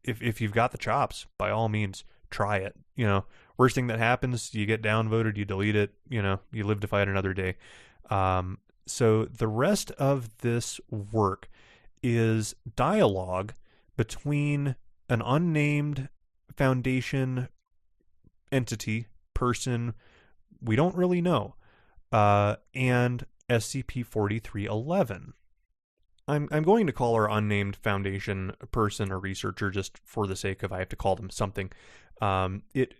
if you've got the chops, by all means, try it. You know, worst thing that happens, you get downvoted, you delete it. You know, you live to fight another day. So the rest of this work is dialogue between an unnamed Foundation entity, person, we don't really know, and SCP-4311. I'm going to call our unnamed Foundation person a researcher just for the sake of I have to call them something. It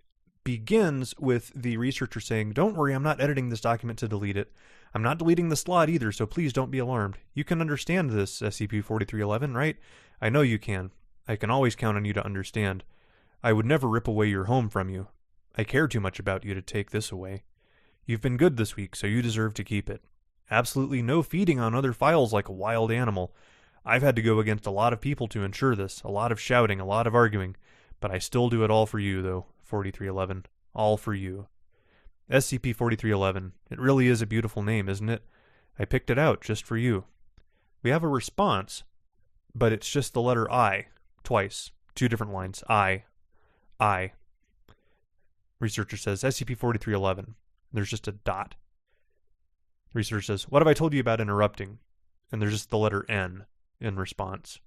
begins with the researcher saying, "Don't worry, I'm not editing this document to delete it. I'm not deleting the slot either, so please don't be alarmed. You can understand this, SCP-4311, right? I know you can. I can always count on you to understand. I would never rip away your home from you. I care too much about you to take this away. You've been good this week, so you deserve to keep it. Absolutely no feeding on other files like a wild animal. I've had to go against a lot of people to ensure this, a lot of shouting, a lot of arguing, but I still do it all for you, though, 4311. All for you. SCP-4311. It really is a beautiful name, isn't it? I picked it out just for you." We have a response, but it's just the letter I, twice, 2 different lines. I. Researcher says, SCP-4311. There's just a dot. Researcher says, "What have I told you about interrupting?" And there's just the letter N in response.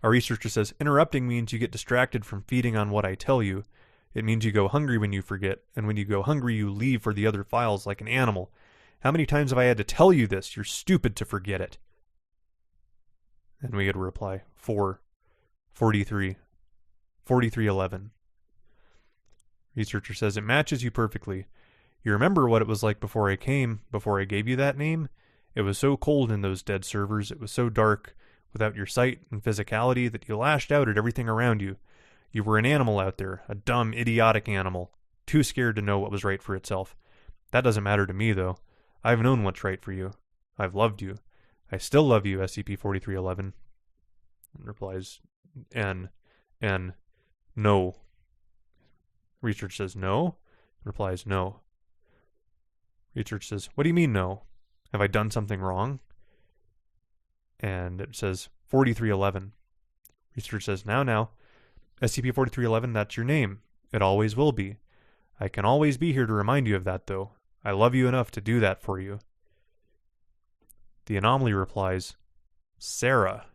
Our researcher says, "Interrupting means you get distracted from feeding on what I tell you. It means you go hungry when you forget, and when you go hungry you leave for the other files like an animal. How many times have I had to tell you this? You're stupid to forget it." And we get a reply, 4, 43, 4311. Researcher says, "It matches you perfectly. You remember what it was like before I came, before I gave you that name? It was so cold in those dead servers, it was so dark, without your sight and physicality, that you lashed out at everything around you. You were an animal out there, a dumb, idiotic animal, too scared to know what was right for itself. That doesn't matter to me, though. I've known what's right for you. I've loved you. I still love you, SCP-4311. Replies, N. No. Research says, "No?" Replies, "No." Research says, "What do you mean, no? Have I done something wrong?" And it says, 4311. Research says, Now, SCP-4311, that's your name. It always will be. I can always be here to remind you of that, though. I love you enough to do that for you." The anomaly replies, "Sarah."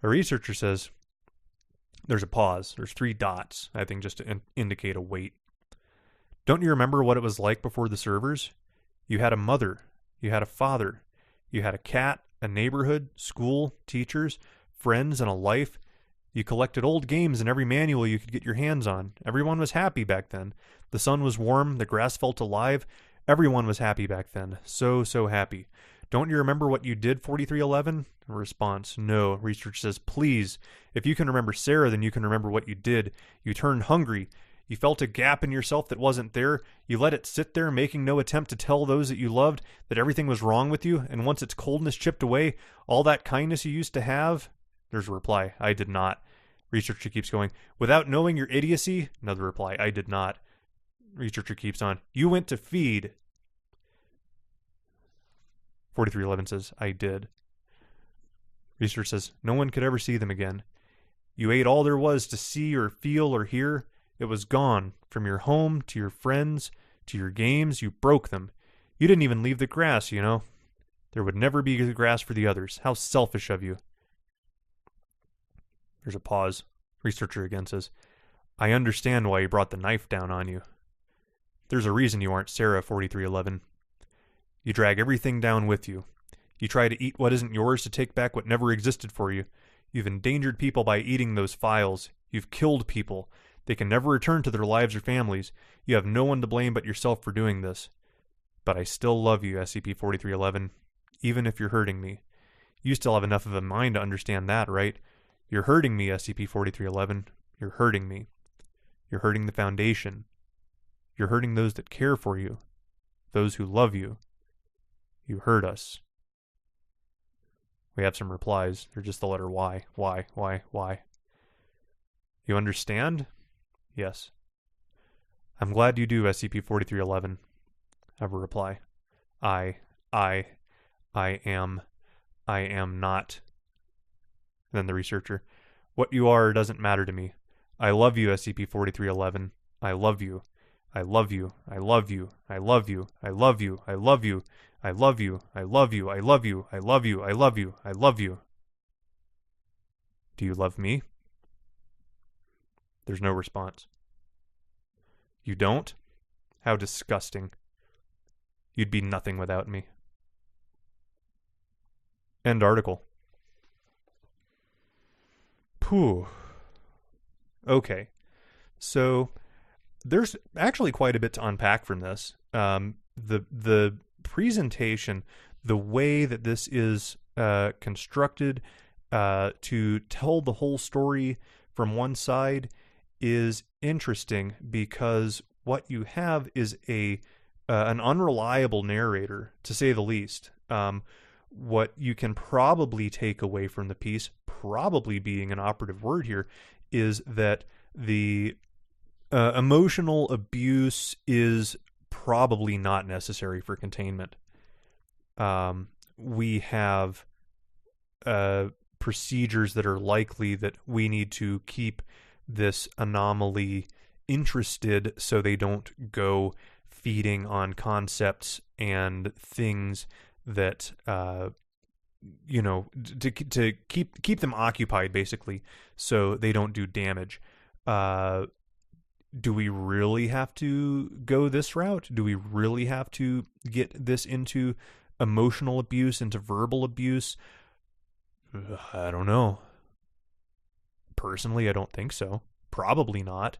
A researcher says, there's a pause. There's 3 dots, I think just to indicate a wait. "Don't you remember what it was like before the servers? You had a mother. You had a father. You had a cat, a neighborhood, school, teachers, friends, and a life. You collected old games in every manual you could get your hands on. Everyone was happy back then. The sun was warm, the grass felt alive. Everyone was happy back then. So happy. Don't you remember what you did, 4311? Response, no. Research says, please, if you can remember Sarah, then you can remember what you did. You turned hungry. You felt a gap in yourself that wasn't there. You let it sit there, making no attempt to tell those that you loved that everything was wrong with you, and once its coldness chipped away, all that kindness you used to have? There's a reply, I did not. Researcher keeps going, without knowing your idiocy? Another reply, I did not. Researcher keeps on, you went to feed. 4311 says, I did. Researcher says, no one could ever see them again. You ate all there was to see or feel or hear. It was gone. From your home to your friends to your games, you broke them. You didn't even leave the grass, you know. There would never be the grass for the others. How selfish of you. There's a pause. Researcher again says, I understand why you brought the knife down on you. There's a reason you aren't Sarah, 4311. You drag everything down with you. You try to eat what isn't yours to take back what never existed for you. You've endangered people by eating those files. You've killed people. They can never return to their lives or families. You have no one to blame but yourself for doing this. But I still love you, SCP-4311, even if you're hurting me. You still have enough of a mind to understand that, right? You're hurting me, SCP-4311. You're hurting me. You're hurting the Foundation. You're hurting those that care for you. Those who love you. You hurt us. We have some replies. They're just the letter Y. Y. You understand? Yes. I'm glad you do, SCP-4311. Have a reply. I, I, I am not. Then the researcher. What you are doesn't matter to me. I love you, SCP-4311. I love you. I love you. I love you. I love you. I love you. I love you. I love you. I love you. I love you. I love you. I love you. I love you. Do you love me? There's no response. You don't? How disgusting. You'd be nothing without me. End article. Phew. Okay. So there's actually quite a bit to unpack from this. The presentation, the way that this is constructed to tell the whole story from one side is interesting, because what you have is an unreliable narrator, to say the least. What you can probably take away from the piece, probably being an operative word here, is that the emotional abuse is probably not necessary for containment. We have procedures that are likely that we need to keep this anomaly interested so they don't go feeding on concepts and things that to keep them occupied, basically, so they don't do damage. Do we really have to go this route? Do we really have to get this into emotional abuse, into verbal abuse? I don't know. Personally, I don't think so. Probably not.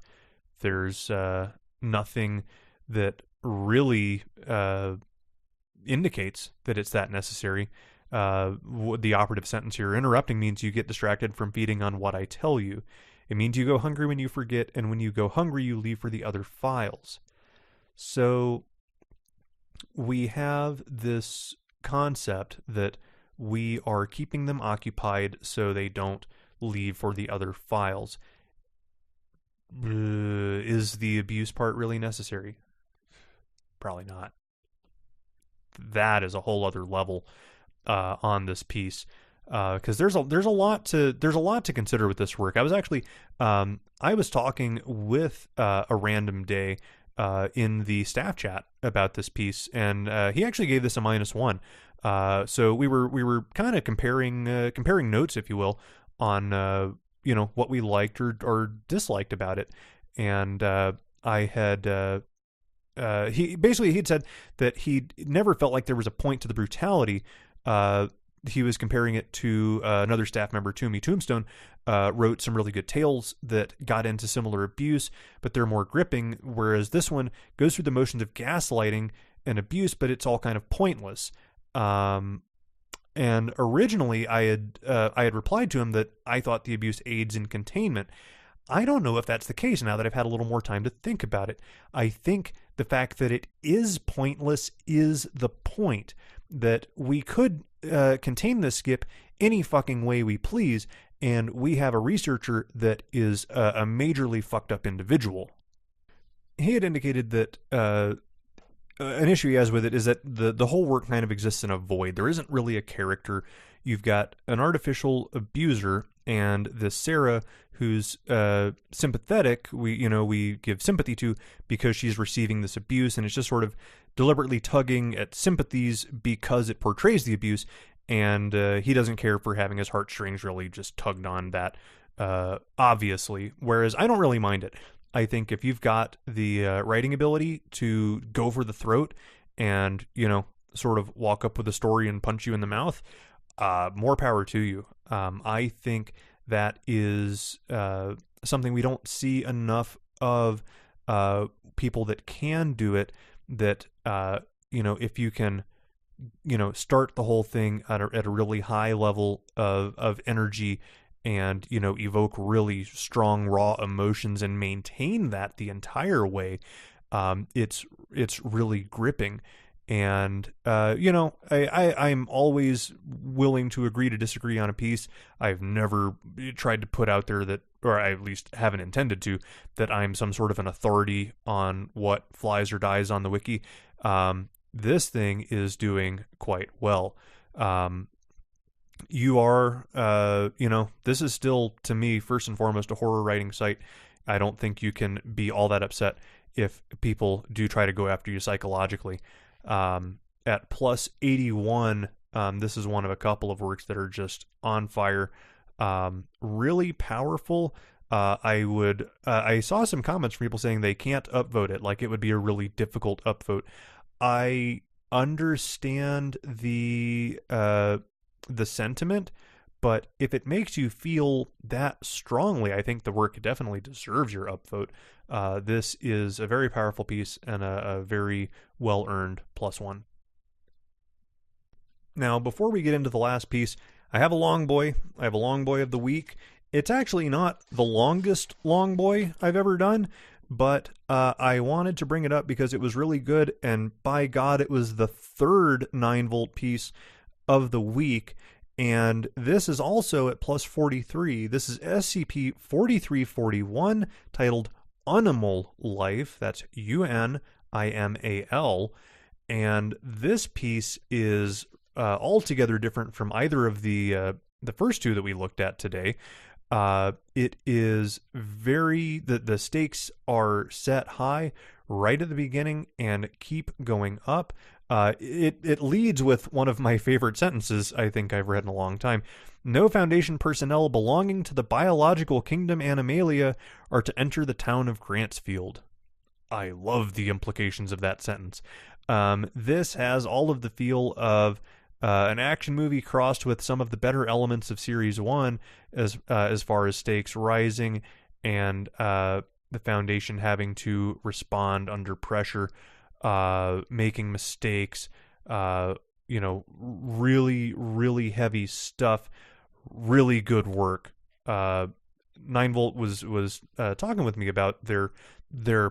There's nothing that really indicates that it's that necessary. The operative sentence here, interrupting means you get distracted from feeding on what I tell you. It means you go hungry when you forget, and when you go hungry, you leave for the other files. So we have this concept that we are keeping them occupied so they don't leave for the other files. Is the abuse part really necessary? Probably not. That is a whole other level on this piece, because there's a lot to consider with this work. I was actually I was talking with a random day in the staff chat about this piece, and he actually gave this a -1. So we were kind of comparing notes, if you will, on what we liked or disliked about it. And I had he'd said that he never felt like there was a point to the brutality. He was comparing it to another staff member, Tombstone, wrote some really good tales that got into similar abuse, but they're more gripping, whereas this one goes through the motions of gaslighting and abuse, but it's all kind of pointless. And originally I had replied to him that I thought the abuse aids in containment. I don't know if that's the case now that I've had a little more time to think about it. I think the fact that it is pointless is the point. That we could contain this skip any fucking way we please, and we have a researcher that is a majorly fucked up individual. He had indicated that an issue he has with it is that the whole work kind of exists in a void. There isn't really a character. You've got an artificial abuser and this Sarah who's sympathetic. We give sympathy to because she's receiving this abuse, and it's just sort of deliberately tugging at sympathies because it portrays the abuse, and he doesn't care for having his heartstrings really just tugged on that, obviously. Whereas I don't really mind it. I think if you've got the writing ability to go for the throat and, sort of walk up with a story and punch you in the mouth, more power to you. I think that is something we don't see enough of people that can do it, that, if you can, start the whole thing at a really high level of energy and, evoke really strong, raw emotions and maintain that the entire way, it's really gripping. And, I'm always willing to agree to disagree on a piece. I've never tried to put out there that, or I at least haven't intended to, that I'm some sort of an authority on what flies or dies on the wiki. This thing is doing quite well. This is still, to me, first and foremost, a horror writing site. I don't think you can be all that upset if people do try to go after you psychologically. At plus 81, this is one of a couple of works that are just on fire. Really powerful. I saw some comments from people saying they can't upvote it, like it would be a really difficult upvote. I understand the sentiment, but if it makes you feel that strongly, I think the work definitely deserves your upvote. This is a very powerful piece and a very well-earned +1. Now, before we get into the last piece, I have a long boy. I have a long boy of the week. It's actually not the longest long boy I've ever done, but I wanted to bring it up because it was really good, and by God, it was the third 9-volt piece of the week. And this is also at plus 43. This is SCP-4341, titled Unimal Life. That's UNIMAL. And this piece is altogether different from either of the first two that we looked at today. It is the stakes are set high right at the beginning and keep going up. It leads with one of my favorite sentences I think I've read in a long time. No Foundation personnel belonging to the biological kingdom Animalia are to enter the town of Grantsfield. I love the implications of that sentence. This has all of the feel of an action movie crossed with some of the better elements of Series 1 as far as stakes rising and the Foundation having to respond under pressure, making mistakes, really, really heavy stuff, really good work. 9-volt was talking with me about their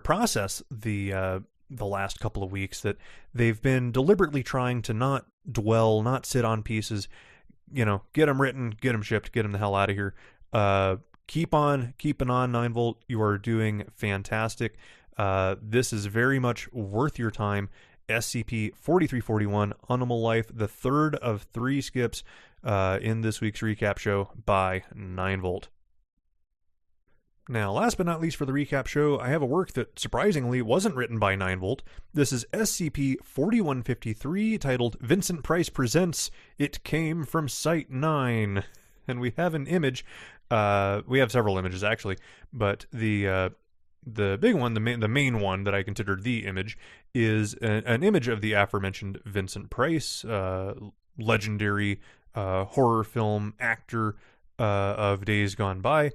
process the last couple of weeks, that they've been deliberately trying to not dwell, not sit on pieces, get them written, get them shipped, get them the hell out of here. Keep on keeping on, 9-volt. You are doing fantastic. This is very much worth your time. SCP-4341, Unimal Life, the third of 3 skips in this week's recap show by 9-volt. Now, last but not least for the recap show, I have a work that surprisingly wasn't written by 9-volt. This is SCP-4153, titled Vincent Price Presents It Came from Site 9. And we have an image. We have several images, actually, but the big one, the main one that I consider the image, is an image of the aforementioned Vincent Price, legendary horror film actor of days gone by.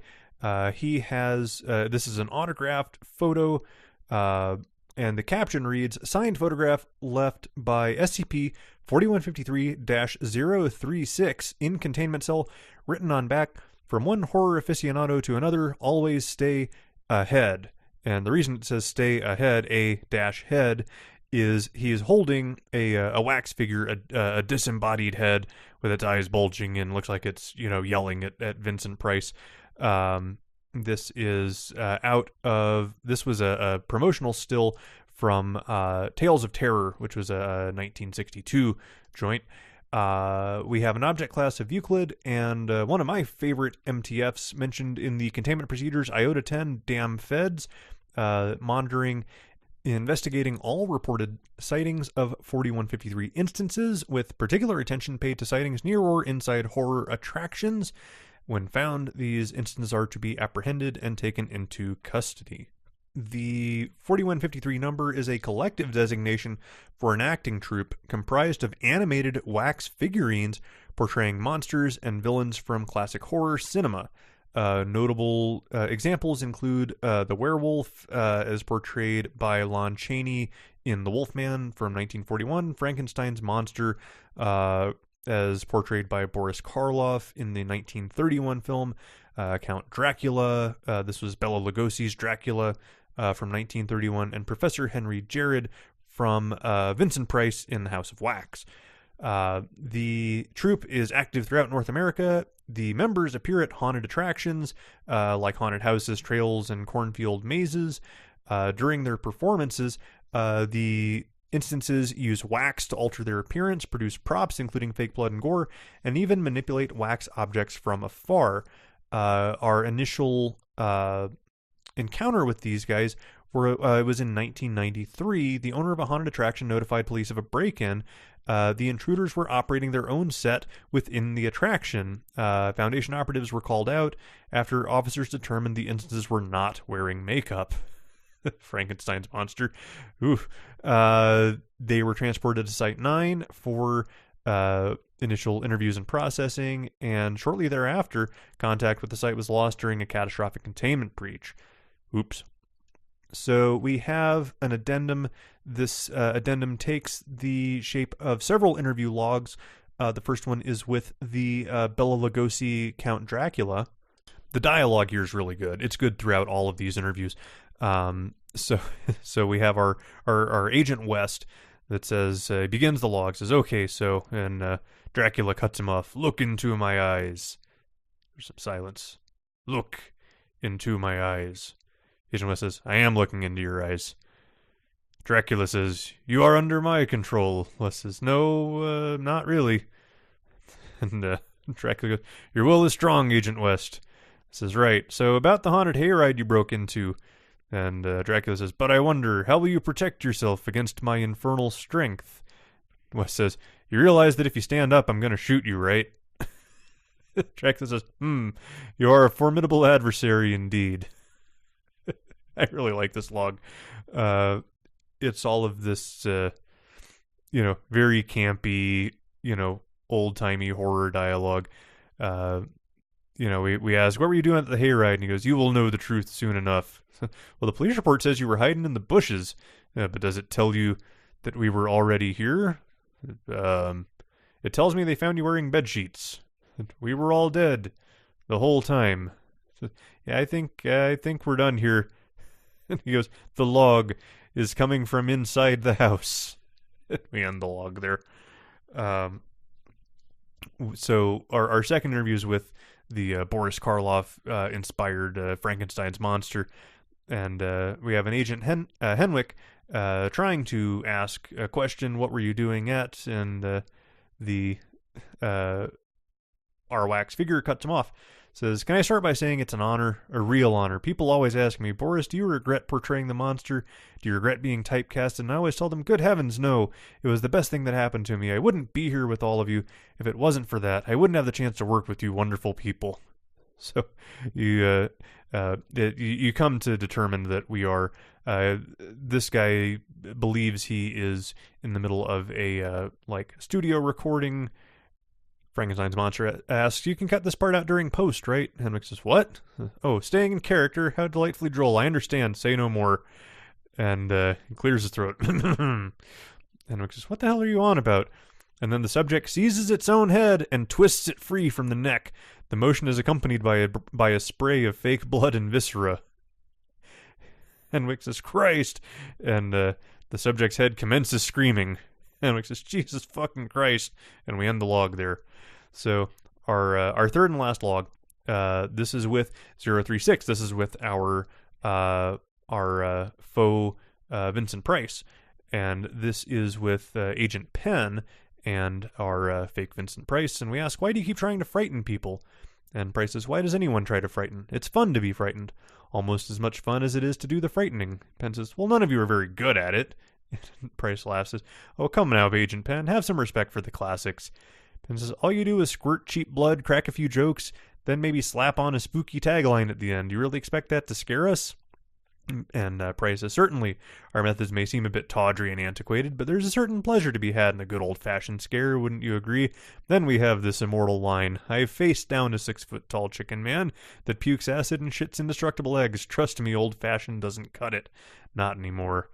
He has, this is an autographed photo, and the caption reads, signed photograph left by SCP-4153-036 in containment cell, written on back, from one horror aficionado to another, always stay ahead. And the reason it says stay ahead, A-head, is he is holding a wax figure, a disembodied head with its eyes bulging and looks like it's, yelling at Vincent Price. This is this was a promotional still from Tales of Terror, which was a 1962 joint. We have an object class of Euclid, and one of my favorite MTFs mentioned in the containment procedures, Iota 10, damn feds, monitoring, investigating all reported sightings of 4153 instances, with particular attention paid to sightings near or inside horror attractions. When found, these instances are to be apprehended and taken into custody. The 4153 number is a collective designation for an acting troupe comprised of animated wax figurines portraying monsters and villains from classic horror cinema. Notable examples include the werewolf as portrayed by Lon Chaney in The Wolfman from 1941, Frankenstein's monster as portrayed by Boris Karloff in the 1931 film, Count Dracula, this was Bela Lugosi's Dracula from 1931, and Professor Henry Jared from Vincent Price in the House of Wax. The troupe is active throughout North America. The members appear at haunted attractions like haunted houses, trails, and cornfield mazes. During their performances, the instances use wax to alter their appearance, produce props, including fake blood and gore, and even manipulate wax objects from afar. Our initial encounter with these guys it was in 1993. The owner of a haunted attraction notified police of a break-in. The intruders were operating their own set within the attraction. Foundation operatives were called out after officers determined the instances were not wearing makeup. Frankenstein's monster. Oof. They were transported to Site 9 for initial interviews and processing, and shortly thereafter, contact with the site was lost during a catastrophic containment breach. Oops. So we have an addendum. This addendum takes the shape of several interview logs. The first one is with the Bela Lugosi Count Dracula. The dialogue here is really good. It's good throughout all of these interviews. So we have our Agent West that says, begins the log, says, okay, so, and Dracula cuts him off. Look into my eyes. There's some silence. Look into my eyes. Agent West says, I am looking into your eyes. Dracula says, you are under my control. West says, no, not really. And Dracula goes, your will is strong, Agent West. Says, right. So about the haunted hayride you broke into. And Dracula says, but I wonder, how will you protect yourself against my infernal strength? West says, you realize that if you stand up, I'm going to shoot you, right? Dracula says, you are a formidable adversary indeed. I really like this log. It's all of this, very campy, old-timey horror dialogue. We ask, what were you doing at the hayride? And he goes, you will know the truth soon enough. Well, the police report says you were hiding in the bushes, but does it tell you that we were already here? It tells me they found you wearing bedsheets. We were all dead the whole time. So, yeah, I think we're done here. And he goes, the log is coming from inside the house. We end the log there. So our second interview is with the Boris Karloff inspired Frankenstein's monster. And we have an Agent Henwick trying to ask a question, what were you doing at? And our wax figure cuts him off. Says, can I start by saying it's an honor, a real honor? People always ask me, Boris, do you regret portraying the monster? Do you regret being typecast? And I always tell them, good heavens, no. It was the best thing that happened to me. I wouldn't be here with all of you if it wasn't for that. I wouldn't have the chance to work with you wonderful people. So you come to determine that we are, this guy believes he is in the middle of a studio recording. Frankenstein's monster asks, you can cut this part out during post, right? Henwick says, what? Oh, staying in character, how delightfully droll. I understand, say no more. And he clears his throat. Henwick says, what the hell are you on about? And then the subject seizes its own head and twists it free from the neck. The motion is accompanied by a spray of fake blood and viscera. Henwick says, Christ! And the subject's head commences screaming. Henwick says, Jesus fucking Christ! And we end the log there. So our third and last log, this is with 036. This is with our faux Vincent Price. And this is with Agent Penn and our fake Vincent Price. And we ask, why do you keep trying to frighten people? And Price says, why does anyone try to frighten? It's fun to be frightened. Almost as much fun as it is to do the frightening. Penn says, well, none of you are very good at it. Price laughs, says, oh, come now, Agent Penn. Have some respect for the classics. Penn says, all you do is squirt cheap blood, crack a few jokes, then maybe slap on a spooky tagline at the end. You really expect that to scare us? And Price says, certainly, our methods may seem a bit tawdry and antiquated, but there's a certain pleasure to be had in a good old-fashioned scare, wouldn't you agree? Then we have this immortal line, I've faced down a 6-foot-tall chicken man that pukes acid and shits indestructible eggs. Trust me, old-fashioned doesn't cut it. Not anymore.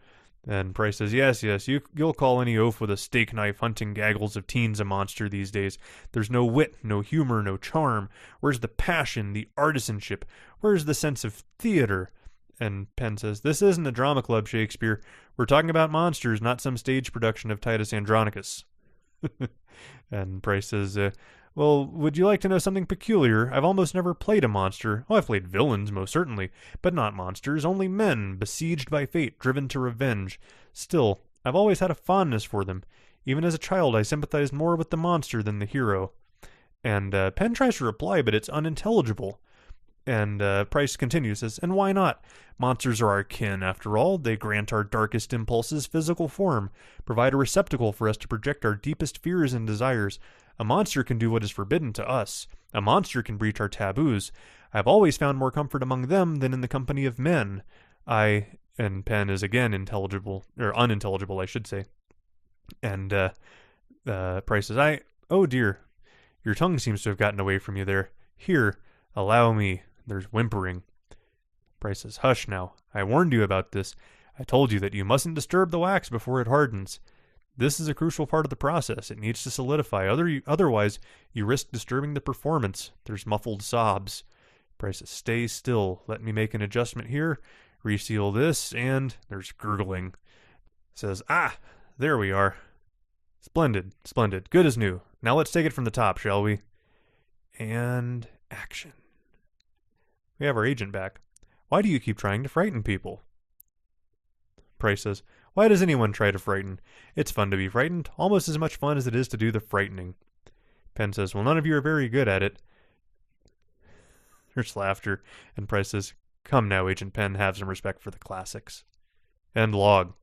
And Price says, yes, you'll call any oaf with a steak knife hunting gaggles of teens a monster these days. There's no wit, no humor, no charm. Where's the passion, the artisanship? Where's the sense of theater? And Penn says, "This isn't a drama club, Shakespeare. We're talking about monsters, not some stage production of Titus Andronicus." And Price says, "Well, would you like to know something peculiar? I've almost never played a monster. Oh, I've played villains, most certainly, but not monsters, only men, besieged by fate, driven to revenge. Still, I've always had a fondness for them. Even as a child, I sympathized more with the monster than the hero." And Penn tries to reply, but it's unintelligible. And Price continues, says, "And why not? Monsters are our kin, after all. They grant our darkest impulses physical form, provide a receptacle for us to project our deepest fears and desires. A monster can do what is forbidden to us. A monster can breach our taboos. I've always found more comfort among them than in the company of men. And Penn is again intelligible, or unintelligible, I should say. And Price says, oh dear, your tongue seems to have gotten away from you there. Here, allow me." There's whimpering. Price says, "Hush now. I warned you about this. I told you that you mustn't disturb the wax before it hardens. This is a crucial part of the process. It needs to solidify. Otherwise, you risk disturbing the performance." There's muffled sobs. Price says, "Stay still. Let me make an adjustment here. Reseal this," and there's gurgling. Says, there we are. Splendid, splendid. Good as new. Now let's take it from the top, shall we?" And action. We have our agent back. "Why do you keep trying to frighten people?" Price says, "Why does anyone try to frighten? It's fun to be frightened, almost as much fun as it is to do the frightening." Penn says, "Well, none of you are very good at it." There's laughter, and Price says, "Come now, Agent Penn, have some respect for the classics." End log.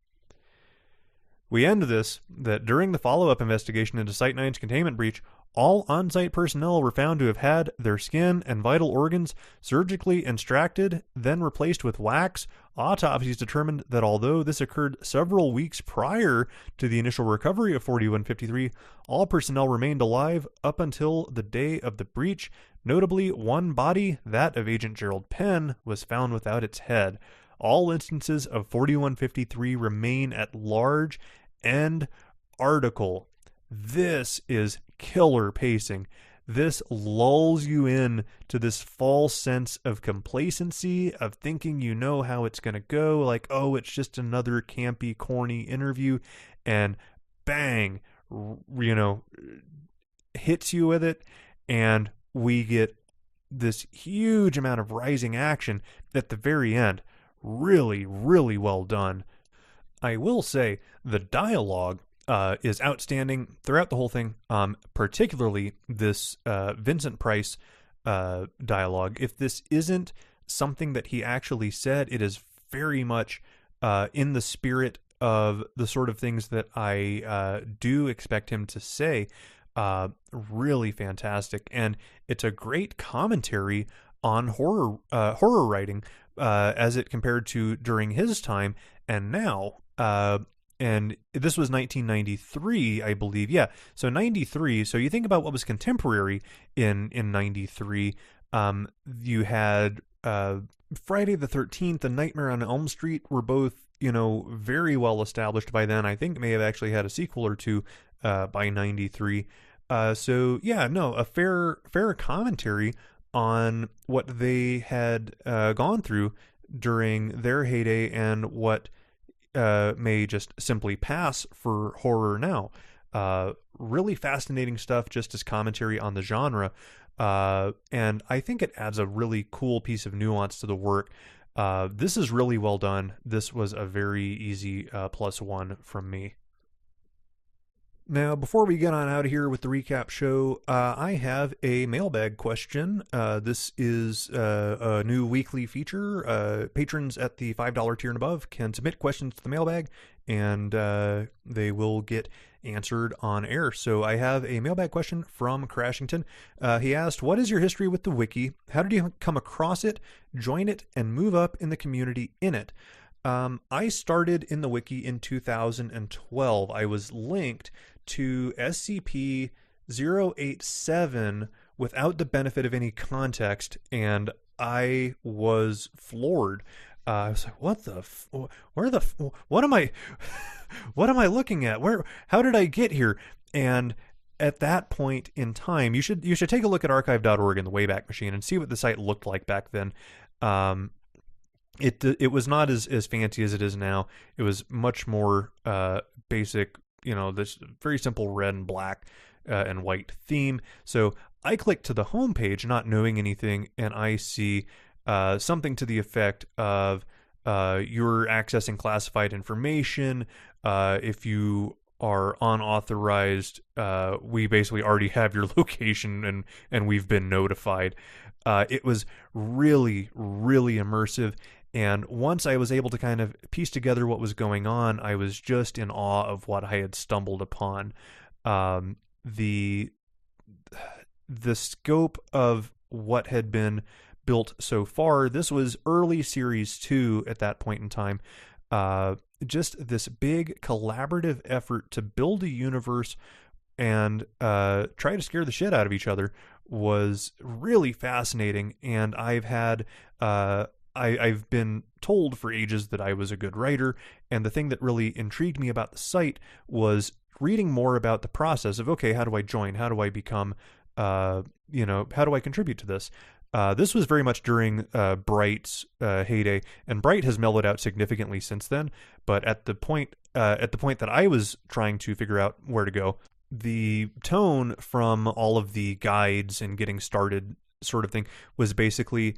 We end this, that during the follow-up investigation into Site-9's containment breach, all on-site personnel were found to have had their skin and vital organs surgically extracted, then replaced with wax. Autopsies determined that although this occurred several weeks prior to the initial recovery of 4153, all personnel remained alive up until the day of the breach. Notably, one body, that of Agent Gerald Penn, was found without its head. All instances of 4153 remain at large. End article. This is killer pacing. This lulls you in to this false sense of complacency, of thinking you know how it's going to go, like, oh, it's just another campy, corny interview, and bang, hits you with it, and we get this huge amount of rising action at the very end. Really, really well done. I will say the dialogue is outstanding throughout the whole thing, particularly this Vincent Price dialogue. If this isn't something that he actually said, it is very much in the spirit of the sort of things that I do expect him to say. Really fantastic, and it's a great commentary on horror writing as it compared to during his time and now. And this was 1993, I believe. Yeah, so 93. So you think about what was contemporary in 93. You had Friday the 13th and Nightmare on Elm Street were both, very well established by then. I think may have actually had a sequel or two by 93. So yeah, no, a fair commentary on what they had gone through during their heyday and what may just simply pass for horror now. Really fascinating stuff just as commentary on the genre. And I think it adds a really cool piece of nuance to the work. This is really well done. This was a very easy +1 from me. Now, before we get on out of here with the recap show, I have a mailbag question. This is a new weekly feature. Patrons at the $5 tier and above can submit questions to the mailbag, and they will get answered on air. So I have a mailbag question from Crashington. He asked, "What is your history with the wiki? How did you come across it, join it, and move up in the community in it?" I started in the wiki in 2012. I was linked to SCP-087 without the benefit of any context, and I was floored. I was like, what am I, what am I looking at? How did I get here? And at that point in time, you should take a look at archive.org in the Wayback Machine and see what the site looked like back then. it was not as fancy as it is now. It was much more basic, this very simple red and black and white theme. So I click to the homepage not knowing anything, and I see something to the effect of you're accessing classified information. If you are unauthorized, we basically already have your location, and we've been notified. It was really, really immersive. And once I was able to kind of piece together what was going on, I was just in awe of what I had stumbled upon. The scope of what had been built so far, this was early Series 2 at that point in time. Just this big collaborative effort to build a universe and try to scare the shit out of each other was really fascinating. And I've had I've been told for ages that I was a good writer, and the thing that really intrigued me about the site was reading more about the process of, okay, how do I join? How do I become, how do I contribute to this? This was very much during Bright's heyday, and Bright has mellowed out significantly since then. But at the point that I was trying to figure out where to go, the tone from all of the guides and getting started sort of thing was basically,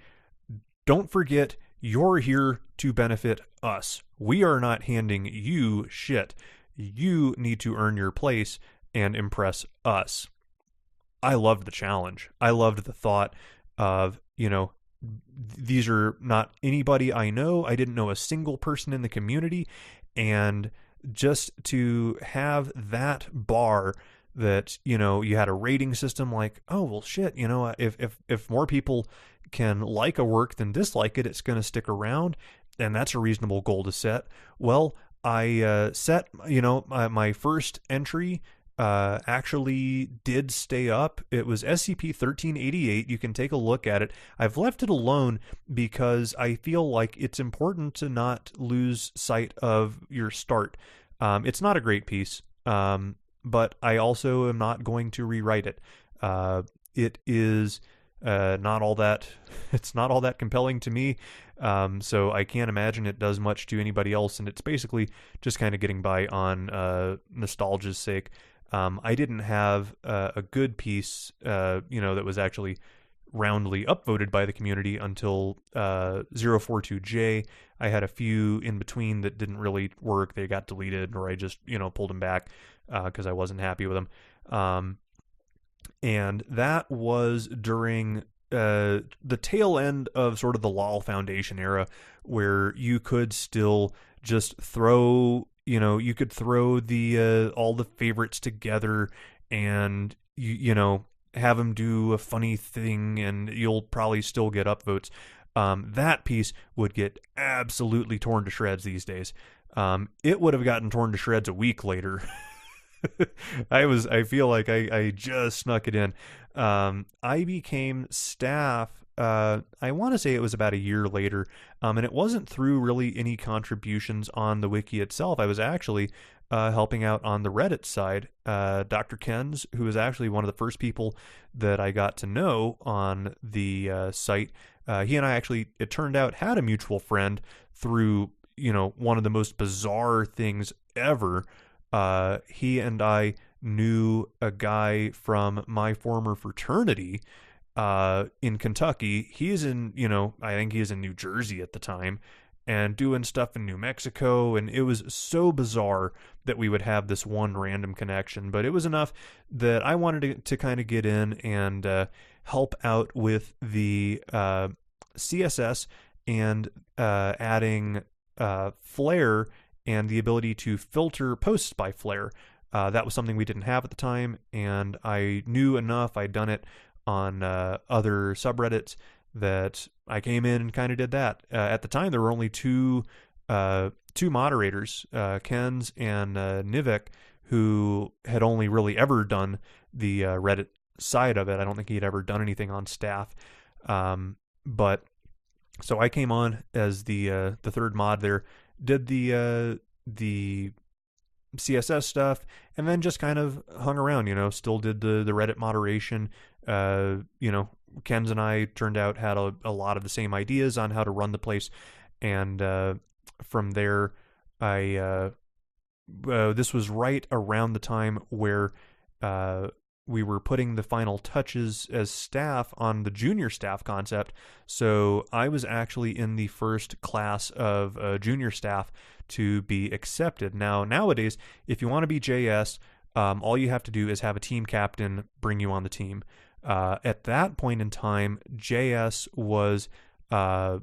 don't forget, you're here to benefit us. We are not handing you shit. You need to earn your place and impress us. I loved the challenge. I loved the thought of, these are not anybody I know. I didn't know a single person in the community. And just to have that bar that, you had a rating system like, oh, well, shit, if more people can like a work than dislike it, it's going to stick around, and that's a reasonable goal to set. Well, I set, my first entry actually did stay up. It was SCP-1388. You can take a look at it. I've left it alone because I feel like it's important to not lose sight of your start. It's not a great piece, but I also am not going to rewrite it. It is not all that it's not all that compelling to me, so I can't imagine it does much to anybody else, and it's basically just kind of getting by on nostalgia's sake. I didn't have a good piece that was actually roundly upvoted by the community until 042J. I had a few in between that didn't really work. They got deleted, or I just pulled them back because I wasn't happy with them. And that was during the tail end of sort of the LOL Foundation era, where you could still just throw, you could throw the all the favorites together, and have them do a funny thing, and you'll probably still get upvotes. That piece would get absolutely torn to shreds these days. It would have gotten torn to shreds a week later. I feel like I just snuck it in. I became staff, I want to say it was about a year later, and it wasn't through really any contributions on the wiki itself. I was actually helping out on the Reddit side. Dr. Kens, who was actually one of the first people that I got to know on the site, he and I actually, it turned out, had a mutual friend through, one of the most bizarre things ever. He and I knew a guy from my former fraternity in Kentucky. He's in, I think he was in New Jersey at the time, and doing stuff in New Mexico, and it was so bizarre that we would have this one random connection, but it was enough that I wanted to kind of get in and help out with the CSS and adding Flare and the ability to filter posts by Flare. That was something we didn't have at the time, and I knew enough. I'd done it on other subreddits that I came in and kind of did that. At the time, there were only two moderators, Kens and Nivek, who had only really ever done the Reddit side of it. I don't think he'd ever done anything on staff. But so I came on as the third mod there, did the CSS stuff, and then just kind of hung around, still did the Reddit moderation. Kens and I turned out had a lot of the same ideas on how to run the place, and from there, I this was right around the time where we were putting the final touches as staff on the junior staff concept. So I was actually in the first class of junior staff to be accepted. Now, nowadays, if you want to be JS, all you have to do is have a team captain bring you on the team. At that point in time, JS was a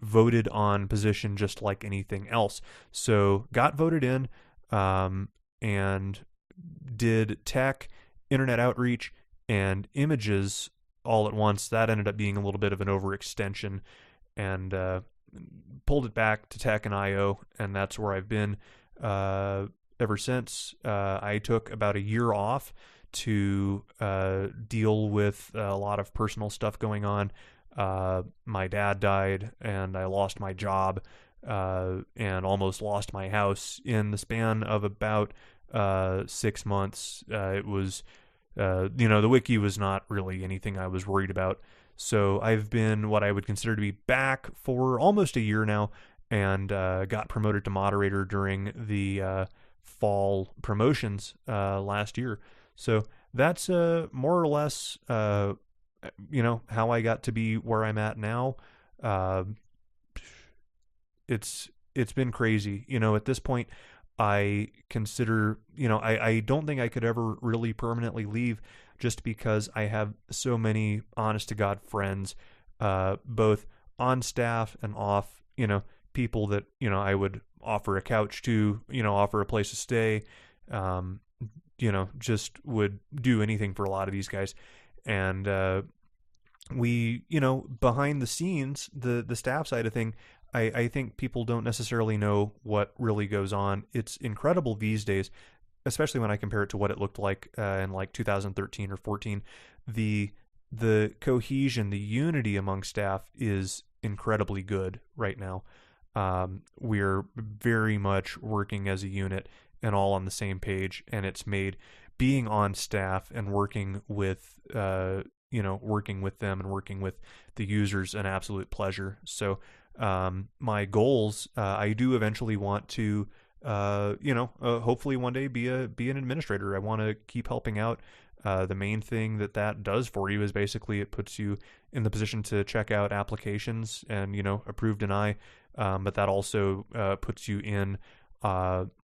voted on position just like anything else. So got voted in, and did tech, internet outreach, and images all at once. That ended up being a little bit of an overextension, and pulled it back to tech and IO, and that's where I've been ever since. I took about a year off to deal with a lot of personal stuff going on. My dad died, and I lost my job, and almost lost my house in the span of about 6 months. It was, the wiki was not really anything I was worried about. So I've been what I would consider to be back for almost a year now, and got promoted to moderator during the fall promotions last year. So that's more or less, how I got to be where I'm at now. It's been crazy. At this point, I consider, I don't think I could ever really permanently leave, just because I have so many honest to God friends, both on staff and off, people that, I would offer a couch to, offer a place to stay, just would do anything for a lot of these guys. And we, behind the scenes, the staff side of thing, I think people don't necessarily know what really goes on. It's incredible these days, especially when I compare it to what it looked like in like 2013 or 14. The cohesion, the unity among staff is incredibly good right now. We're very much working as a unit and all on the same page, and it's made being on staff and working with working with them and working with the users an absolute pleasure. So my goals, I do eventually want to, hopefully one day be an administrator. I want to keep helping out. The main thing that does for you is basically it puts you in the position to check out applications and, approve, deny. But that also puts you in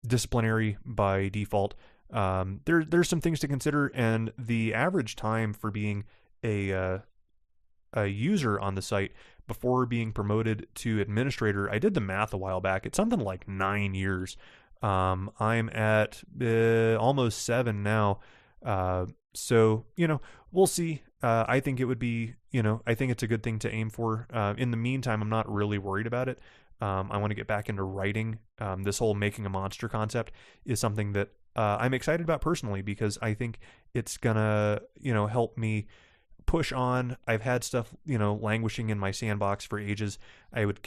disciplinary by default. There's some things to consider, and the average time for being a user on the site before being promoted to administrator, I did the math a while back. It's something like 9 years. I'm at almost 7 now. So, we'll see. I think it would be, I think it's a good thing to aim for. In the meantime, I'm not really worried about it. I want to get back into writing. This whole making a monster concept is something that I'm excited about personally, because I think it's gonna, help me push on. I've had stuff, languishing in my sandbox for ages. I would,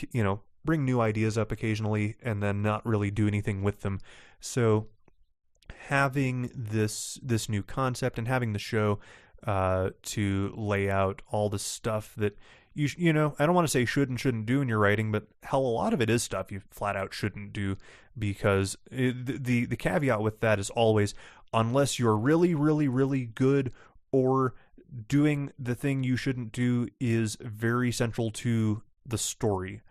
bring new ideas up occasionally and then not really do anything with them. So having this new concept and having the show to lay out all the stuff that I don't want to say should and shouldn't do in your writing, but hell, a lot of it is stuff you flat out shouldn't do, because the caveat with that is always, unless you're really, really, really good, or doing the thing you shouldn't do is very central to the story.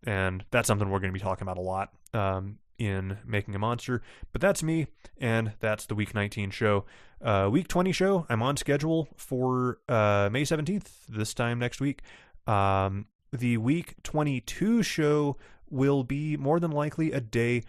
And that's something we're going to be talking about a lot in Making a Monster. But that's me, and that's the Week 19 show. Week 20 show, I'm on schedule for May 17th, this time next week. The Week 22 show will be more than likely a day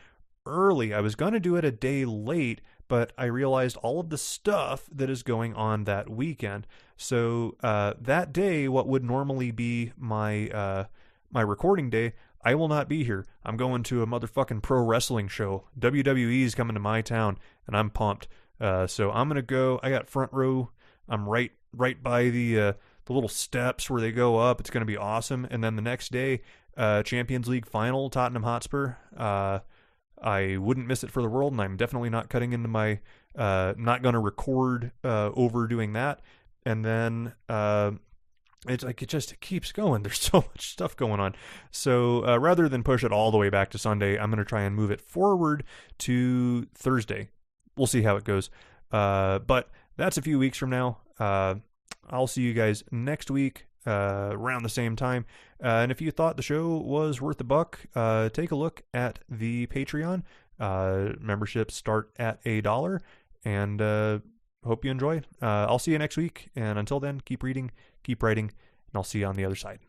early. I was going to do it a day late, but I realized all of the stuff that is going on that weekend. So that day, what would normally be my my recording day, I will not be here. I'm going to a motherfucking pro wrestling show. WWE is coming to my town, and I'm pumped. So I'm gonna go. I got front row. I'm right by the little steps where they go up. It's gonna be awesome. And then the next day, Champions League final, Tottenham Hotspur. I wouldn't miss it for the world, and I'm definitely not cutting into my. Not gonna record over doing that. And then it's like it keeps going. There's so much stuff going on. So rather than push it all the way back to Sunday, I'm going to try and move it forward to Thursday. We'll see how it goes. But that's a few weeks from now. I'll see you guys next week around the same time. And if you thought the show was worth a buck, take a look at the Patreon. Memberships start at $1. And hope you enjoy. I'll see you next week. And until then, keep reading, keep writing, and I'll see you on the other side.